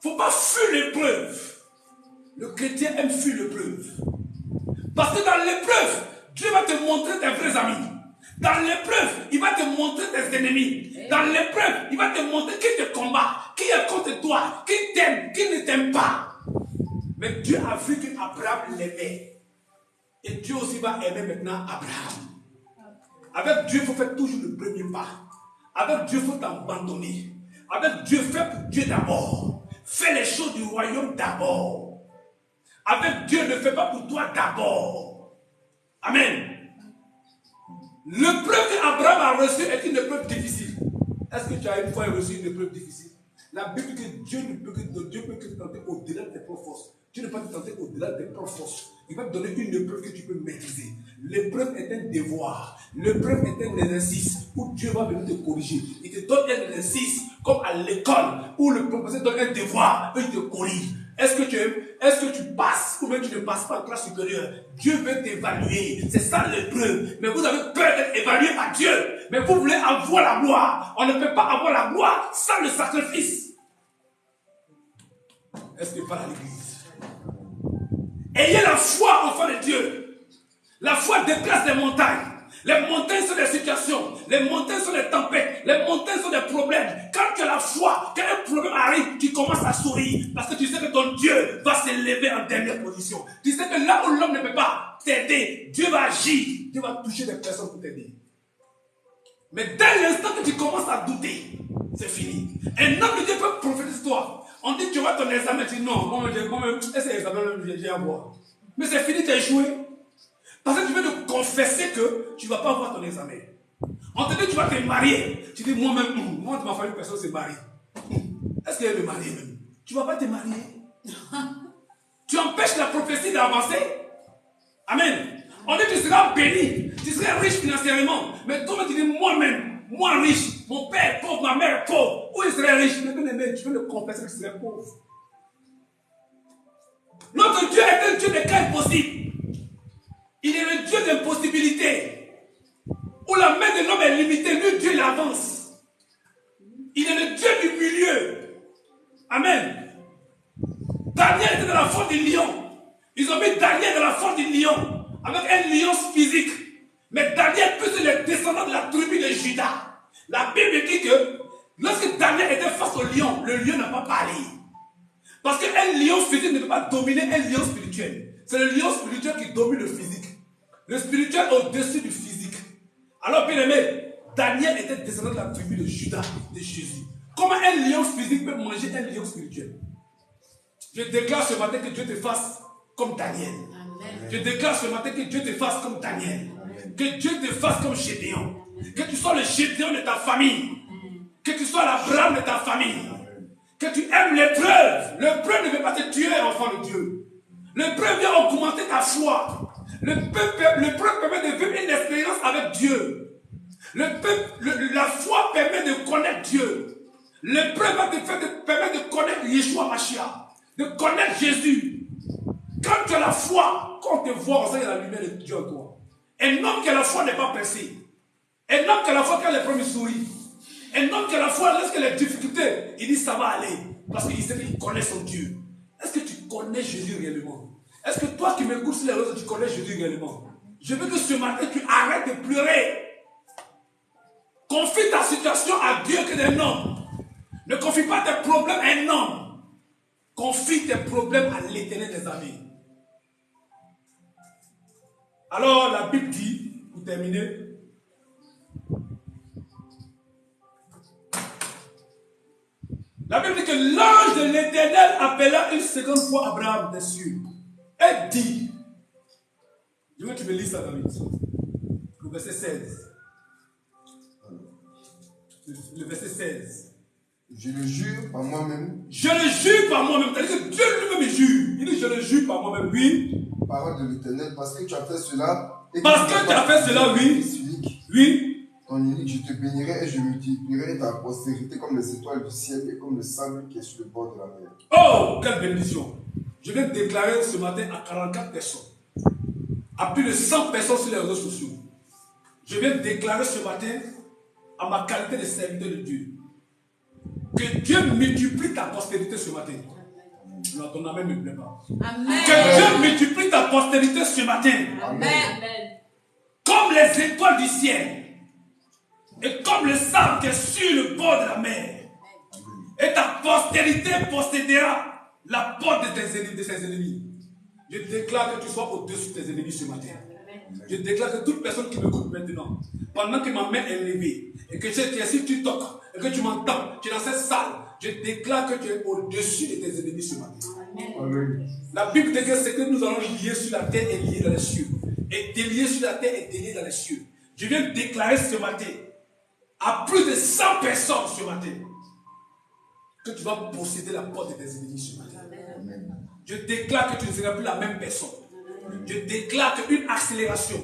Il ne faut pas fuir l'épreuve. Le chrétien aime fuir l'épreuve. Parce que dans l'épreuve, Dieu va te montrer tes vrais amis. Dans l'épreuve, il va te montrer tes ennemis. Dans l'épreuve, il va te montrer qui te combat, qui est contre toi, qui t'aime, qui ne t'aime pas. Mais Dieu a vu qu'Abraham l'aimait. Et Dieu aussi va aimer maintenant Abraham. Avec Dieu, il faut faire toujours le premier pas. Avec Dieu, il faut t'abandonner. Avec Dieu, fais pour Dieu d'abord. Fais les choses du royaume d'abord. Avec Dieu, ne fais pas pour toi d'abord. Amen. L'épreuve qu'Abraham a reçue est une épreuve difficile. Est-ce que tu as une fois reçu une épreuve difficile? La Bible dit que Dieu peut que te tenter au-delà de tes propres forces. Dieu ne peut pas te tenter au-delà de tes propres forces. Il va te donner une épreuve que tu peux maîtriser. L'épreuve est un devoir. L'épreuve est un exercice où Dieu va venir te corriger. Il te donne un exercice comme à l'école où le professeur donne un devoir et il te corrige. Est-ce que tu passes ou même tu ne passes pas en classe supérieure? Dieu veut t'évaluer. C'est ça l'épreuve. Mais vous avez peur d'être évalué par Dieu. Mais vous voulez avoir la gloire. On ne peut pas avoir la gloire sans le sacrifice. Est-ce que par l'église? Ayez la foi, enfant de Dieu. La foi déplace les montagnes. Les montagnes sont des situations. Les montagnes sont des tempêtes. Les montagnes sont des problèmes. Quand tu as la foi, quand un problème arrive, tu commences à sourire. Parce que tu sais que ton Dieu va se lever en dernière position. Tu sais que là où l'homme ne peut pas t'aider, Dieu va agir. Dieu va toucher des personnes pour t'aider. Mais dès l'instant que tu commences à douter, c'est fini. Un homme de Dieu peut prophétiser sur toi. On dit tu vas ton examen, tu dis non, moi, est-ce que l'examen j'ai à voir? Mais c'est fini, tu as échoué. Parce que tu veux te confesser que tu ne vas pas avoir ton examen. On te dit tu vas te marier. Tu dis moi-même, moi de ma famille, personne ne s'est marié. Est-ce qu'elle veut me marier même? Tu ne vas pas te marier. Tu empêches la prophétie d'avancer. Amen. On dit tu seras béni, tu seras riche financièrement. Mais toi tu dis moi-même, moi riche, mon père est pauvre, ma mère est pauvre. Où il serait riche? Mais tu veux le confesser qu'il serait pauvre. Notre Dieu est un Dieu des cas impossibles. Il est le Dieu d'impossibilité. Où la main de l'homme est limitée, lui Dieu l'avance. Il est le Dieu du milieu. Amen. Daniel était dans la force du lion. Ils ont mis Daniel dans la force du lion. Avec un lion physique. Mais Daniel plus les descendants de la tribu de Juda. La Bible dit que lorsque Daniel était face au lion, le lion n'a pas parlé. Parce qu'un lion physique ne peut pas dominer un lion spirituel. C'est le lion spirituel qui domine le physique. Le spirituel au-dessus du physique. Alors, bien aimé, Daniel était descendant de la tribu de Judas, de Jésus. Comment un lion physique peut manger un lion spirituel? Je déclare ce matin que Dieu te fasse comme Daniel. Amen. Je déclare ce matin que Dieu te fasse comme Daniel. Amen. Que Dieu te fasse comme Gédéon. Que tu sois le Gédéon de ta famille. Que tu sois l'Abraham de ta famille. Que tu aimes l'épreuve. L'épreuve ne veut pas te tuer, enfant de Dieu. L'épreuve vient augmenter ta foi. L'épreuve permet de vivre une expérience avec Dieu. La foi permet de connaître Dieu. L'épreuve va te permettre de connaître Yeshua Mashiach. De connaître Jésus. Quand tu as la foi, quand on te voit, on sait qu'il y a la lumière de Dieu en toi. Un homme qui a la foi n'est pas pressé. Un homme qui a la foi quand les premiers sourit. Un homme qui a la foi lorsqu'il y a les difficultés, il dit ça va aller. Parce qu'il sait qu'il connaît son Dieu. Est-ce que tu connais Jésus réellement? Est-ce que toi qui m'écoutes sur les réseaux, tu connais Jésus réellement? Je veux que ce matin, tu arrêtes de pleurer. Confie ta situation à Dieu que d'un homme. Ne confie pas tes problèmes à un homme. Confie tes problèmes à l'Éternel des armées. Alors la Bible dit, pour terminer, la Bible dit que l'ange de l'Éternel appela une seconde fois Abraham des cieux et dit, je veux que tu me lises ça, David, le verset 16. Le verset 16. Je le jure par moi-même. Je le jure par moi-même. C'est-à-dire que Dieu lui-même jure. Il dit je le jure par moi-même. Oui. Parole de l'Éternel, parce que tu as fait cela. Parce que tu as fait cela, oui. Oui. Ton unique, je te bénirai et je multiplierai ta postérité comme les étoiles du ciel et comme le sable qui est sur le bord de la mer. Oh, quelle bénédiction. Je viens de déclarer ce matin à 44 personnes. À plus de 100 personnes sur les réseaux sociaux. Je viens de déclarer ce matin à ma qualité de serviteur de Dieu. Que Dieu multiplie ta postérité ce matin. Non, ton amen ne me plaît pas. Amen. Que Dieu multiplie ta postérité ce matin. Amen. Comme les étoiles du ciel. Et comme le sable qui est sur le bord de la mer. Et ta postérité possédera la porte de ses ennemis. Je déclare que tu sois au-dessus de tes ennemis ce matin. Je déclare que toute personne qui m'écoute maintenant, pendant que ma main est levée, et que si tu toques, et que tu m'entends, tu es dans cette salle, je déclare que tu es au-dessus de tes ennemis ce matin. Amen. La Bible dit que ce que nous allons lier sur la terre est lié dans les cieux. Et délié sur la terre est délié dans les cieux. Je viens de déclarer ce matin, à plus de 100 personnes ce matin, que tu vas posséder la porte de tes ennemis ce matin. Amen. Je déclare que tu ne seras plus la même personne. Je déclare qu'une accélération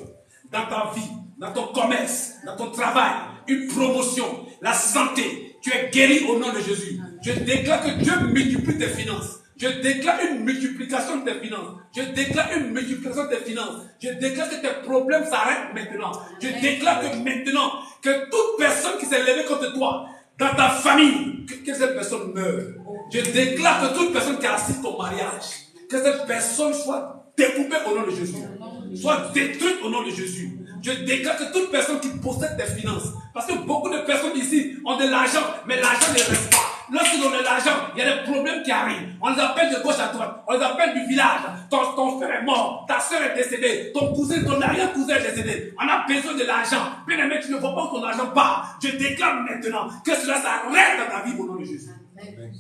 dans ta vie, dans ton commerce, dans ton travail, une promotion, la santé, tu es guéri au nom de Jésus. Je déclare que Dieu multiplie tes finances. Je déclare une multiplication de tes finances. Je déclare une multiplication de tes finances. Je déclare que tes problèmes s'arrêtent maintenant. Je déclare que maintenant, que toute personne qui s'est levée contre toi, dans ta famille, que cette personne meure. Je déclare que toute personne qui assiste au mariage, que cette personne soit découpée au nom de Jésus, soit détruite au nom de Jésus. Je déclare que toute personne qui possède des finances, parce que beaucoup de personnes ici ont de l'argent, mais l'argent ne reste pas. Lorsqu'ils ont de l'argent, il y a des problèmes qui arrivent. On les appelle de gauche à droite, on les appelle du village. Ton frère est mort, ta soeur est décédée, ton cousin, ton arrière-cousin est décédé. On a besoin de l'argent. Bien aimé, tu ne vois pas où ton argent part. Je déclare maintenant que cela s'arrête dans ta vie au nom de Jésus. Amen.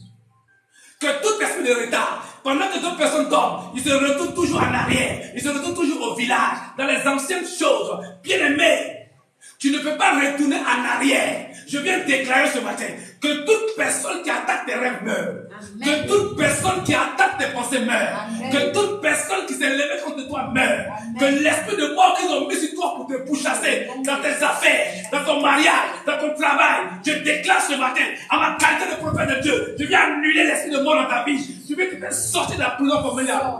Que toute personne de retard, pendant que d'autres personnes dorment, ils se retournent toujours en arrière, ils se retournent toujours au village, dans les anciennes choses. Bien aimé, tu ne peux pas retourner en arrière. Je viens de déclarer ce matin que toute personne qui attaque tes rêves meurt. Amen. Que toute personne qui attaque tes pensées meurt. Amen. Que toute personne qui s'est levée contre toi meurt. Amen. Que l'esprit de mort qu'ils ont mis sur toi pour te pourchasser dans tes affaires, dans ton mariage, dans ton travail, je déclare ce matin, à ma qualité de prophète de Dieu, je viens annuler l'esprit de mort dans ta vie. Je viens te faire sortir de la prison familiale.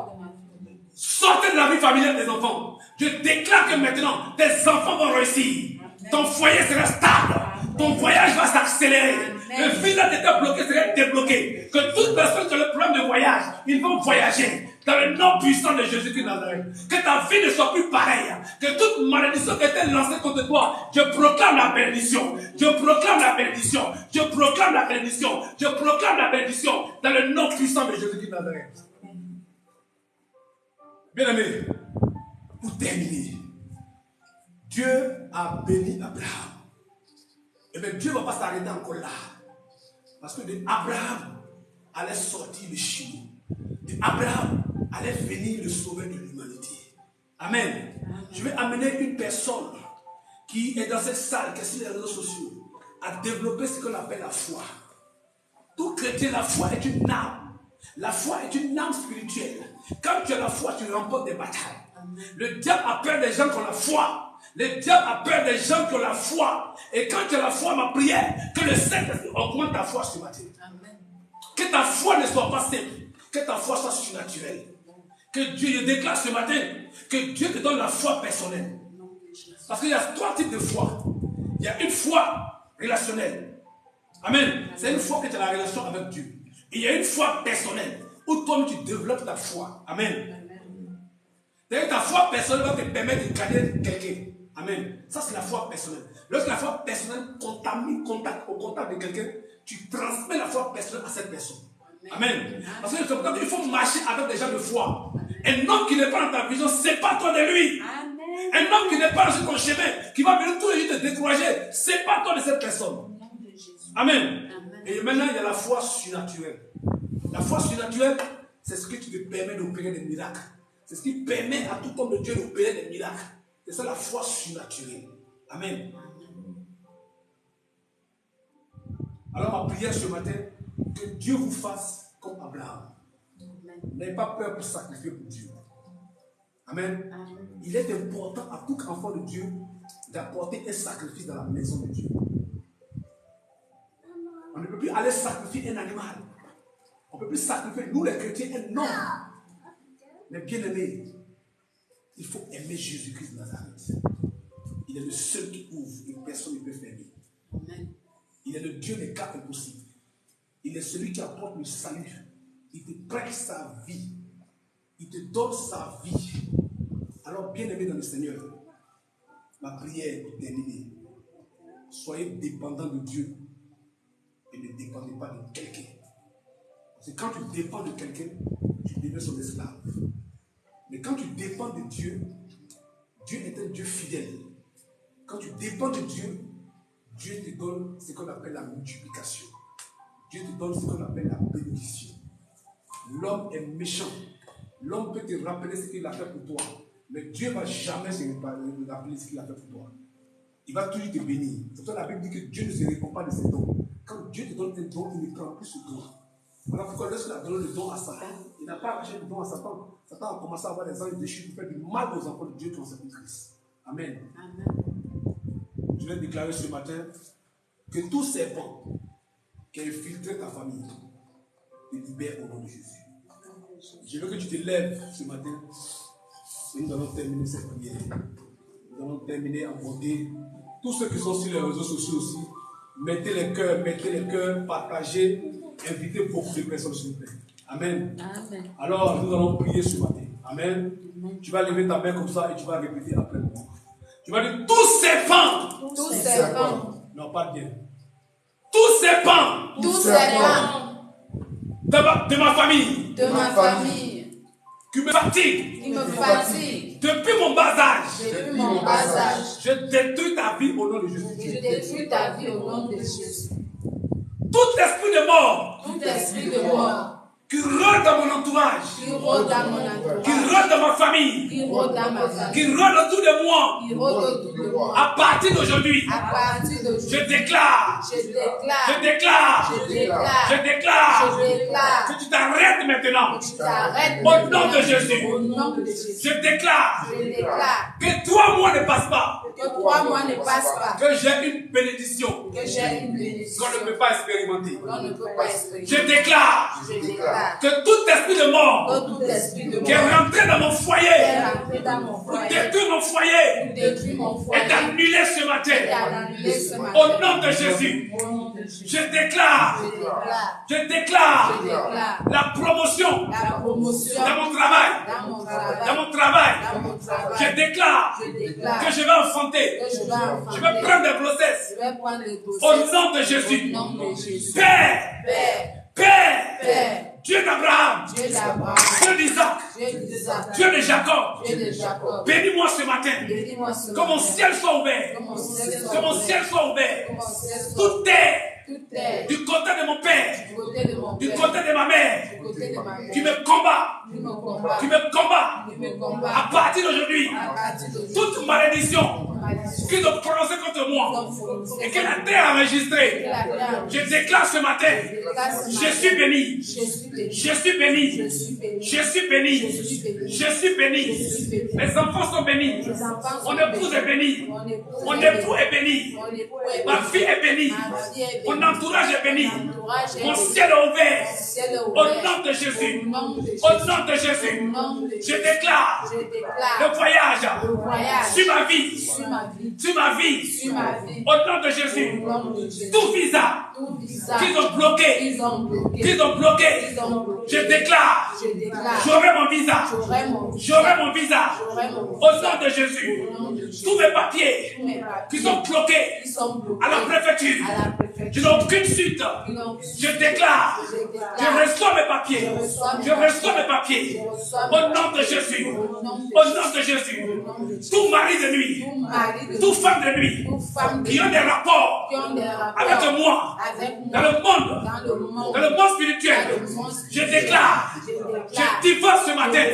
Sortez de la vie familiale des enfants. Je déclare que maintenant, tes enfants vont réussir. Ton foyer sera stable. Ton voyage va s'accélérer. Le visa t'était bloqué sera débloqué. Que toute personne qui a le problème de voyage, ils vont voyager. Dans le nom puissant de Jésus-Christ de Nazareth. Que ta vie ne soit plus pareille. Que toute malédiction qui était lancée contre toi, je proclame la bénédiction. Je proclame la bénédiction. Je proclame la bénédiction. Je proclame la bénédiction. Dans le nom puissant de Jésus-Christ de Nazareth. Bien aimé, pour terminer, Dieu a béni Abraham. Et bien Dieu ne va pas s'arrêter encore là. Parce que de Abraham allait sortir le Chine. De Abraham allait venir le sauveur de l'humanité. Amen. Je vais amener une personne qui est dans cette salle, qui est sur les réseaux sociaux, à développer ce qu'on appelle la foi. Tout chrétien, la foi est une âme. La foi est une âme spirituelle. Quand tu as la foi, tu remportes des batailles. Le diable a peur des gens qui ont la foi. Le diable a peur des gens qui ont la foi. Et quand tu as la foi, ma prière, que le Saint-Esprit augmente ta foi ce matin. Amen. Que ta foi ne soit pas simple. Que ta foi soit surnaturelle. Que Dieu, je déclare ce matin, que Dieu te donne la foi personnelle. Parce qu'il y a 3 types de foi. Il y a une foi relationnelle. Amen. C'est une foi que tu as la relation avec Dieu. Et il y a une foi personnelle, où toi tu développes ta foi. Amen. C'est-à-dire ta foi personnelle va te permettre de gagner quelqu'un. Amen. Ça c'est la foi personnelle. Lorsque la foi personnelle contamine au contact de quelqu'un, tu transmets la foi personnelle à cette personne. Amen. Parce que il faut marcher avec des gens de foi. Un homme qui n'est pas dans ta vision, sépare-toi de lui. Amen. Un homme qui n'est pas dans ton chemin, qui va venir tous les jours te décourager, sépare-toi de cette personne. Amen. Et maintenant, il y a la foi surnaturelle. La foi surnaturelle, c'est ce qui te permet d'opérer des miracles. C'est ce qui permet à tout homme de Dieu d'opérer des miracles. C'est ça la foi surnaturelle. Amen. Alors ma prière ce matin, que Dieu vous fasse comme Abraham. N'ayez pas peur pour sacrifier pour Dieu. Amen. Il est important à tout enfant de Dieu d'apporter un sacrifice dans la maison de Dieu. On ne peut plus aller sacrifier un animal. On ne peut plus sacrifier, nous les chrétiens, un homme. Mais bien aimé, il faut aimer Jésus-Christ de Nazareth. Il est le seul qui ouvre et personne ne peut fermer. Il est le Dieu des cas impossibles. Il est celui qui apporte le salut. Il te prête sa vie. Il te donne sa vie. Alors, bien aimé dans le Seigneur, ma prière est terminée. Soyez dépendants de Dieu. Et ne dépendez pas de quelqu'un. Parce que quand tu dépends de quelqu'un, tu deviens son esclave. Mais quand tu dépends de Dieu, Dieu est un Dieu fidèle. Quand tu dépends de Dieu, Dieu te donne ce qu'on appelle la multiplication. Dieu te donne ce qu'on appelle la bénédiction. L'homme est méchant. L'homme peut te rappeler ce qu'il a fait pour toi. Mais Dieu ne va jamais se rappeler ce qu'il a fait pour toi. Il va toujours te bénir. C'est pour ça que la Bible dit que Dieu ne se répond pas de ses dons. Quand Dieu te donne un don, il ne prend plus ce don. Voilà pourquoi lorsqu'il a donné le don à Satan, il n'a pas arraché le don à Satan. Satan a commencé à avoir des anges déchus pour faire du mal aux enfants de Dieu qui ont servi Christ. Amen. Amen. Je vais déclarer ce matin que tout serpent qui a infiltré ta famille te libère au nom de Jésus. Je veux que tu te lèves ce matin et nous allons terminer cette prière. Nous allons terminer en beauté. Tous ceux qui sont sur les réseaux sociaux aussi, mettez les cœurs, partagez, invitez beaucoup de personnes s'il vous plaît. Amen. Amen. Alors nous allons prier ce matin. Amen. Amen. Tu vas lever ta main comme ça et tu vas répéter après moi. Tu vas dire tous serpents. Non, pas bien. Tous serpents. De ma famille. Qui me fatigue. Depuis mon bas âge. Je détruis ta vie au nom de Jésus. Tout esprit de mort. Qui rôde dans mon entourage. Qui rôde dans ma famille. Qui rôde autour de moi. À partir d'aujourd'hui. Je déclare. Que tu t'arrêtes maintenant. Au nom de Jésus. Je déclare. Que 3 mois ne passent pas. Que j'ai une bénédiction. Qu'on ne peut pas expérimenter. Je déclare. Que tout esprit de mort qui est rentré dans mon foyer pour détruire mon foyer est annulé ce matin. Au nom de Jésus, je déclare la promotion dans mon travail. Je déclare que je vais enfanter. Je vais prendre des grossesses. Au nom de Jésus. Père, Dieu d'Abraham, Dieu d'Isaac, Dieu de Jacob, bénis-moi ce matin. Que mon ciel soit ouvert. Que mon ciel soit ouvert. Toute terre, du côté de mon père, du côté de ma mère, qui me combat, à partir d'aujourd'hui, toute malédiction qui doit prononcer contre moi et que la terre a enregistré, je déclare ce matin, je suis béni, je suis béni, je suis béni, je suis béni. Les enfants sont bénis, mon épouse est bénie, mon époux est béni, ma fille est bénie, mon entourage est béni, mon ciel est ouvert. Au nom de Jésus, au nom de Jésus, je déclare le voyage sur ma vie, sur ma vie, au nom de Jésus. Tout visa qu'ils ont bloqué, je déclare, j'aurai mon visa, au nom de Jésus. Tous mes papiers qui sont bloqués à la préfecture, je n'ai aucune suite. Je déclare, je reçois mes papiers, au nom de Jésus, Tout mari de nuit, toute femme de nuit, qui ont des rapports avec moi, dans le monde spirituel, je déclare, je divorce ce matin,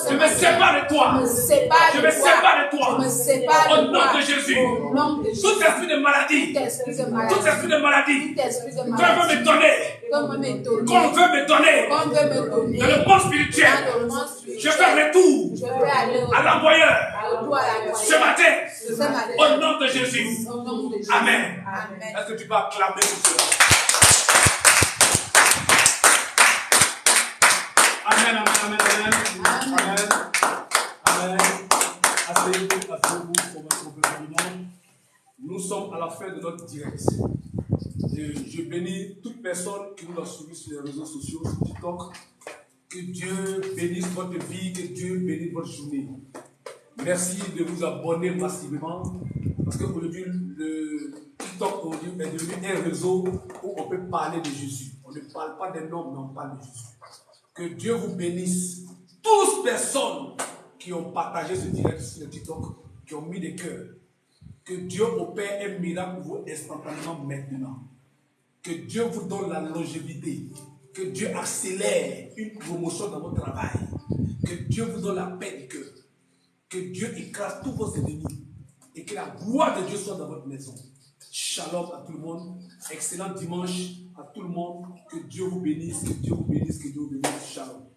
je me sépare de toi, au nom de Jésus. Tout esprit de maladie, qu'on veut me donner, dans le monde spirituel, je fais retour à l'envoyeur ce matin, au nom de Jésus. Amen. Est-ce que tu peux acclamer pour cela? Amen. Asseyez-vous pour votre gouvernement. Nous sommes à la fin de notre direct. Je bénis toute personne qui nous a suivis sur les réseaux sociaux, sur TikTok. Que Dieu bénisse votre vie, que Dieu bénisse votre journée. Merci de vous abonner massivement, parce qu'aujourd'hui, le TikTok est devenu un réseau où on peut parler de Jésus. On ne parle pas des noms, mais on parle de Jésus. Que Dieu vous bénisse. 12 personnes qui ont partagé ce direct sur le TikTok, qui ont mis des cœurs. Que Dieu opère un miracle pour vous instantanément maintenant. Que Dieu vous donne la longévité. Que Dieu accélère une promotion dans votre travail. Que Dieu vous donne la paix du cœur. Que Dieu écrase tous vos ennemis. Et que la gloire de Dieu soit dans votre maison. Shalom à tout le monde. Excellent dimanche à tout le monde. Que Dieu vous bénisse. Que Dieu vous bénisse. Que Dieu vous bénisse. Shalom.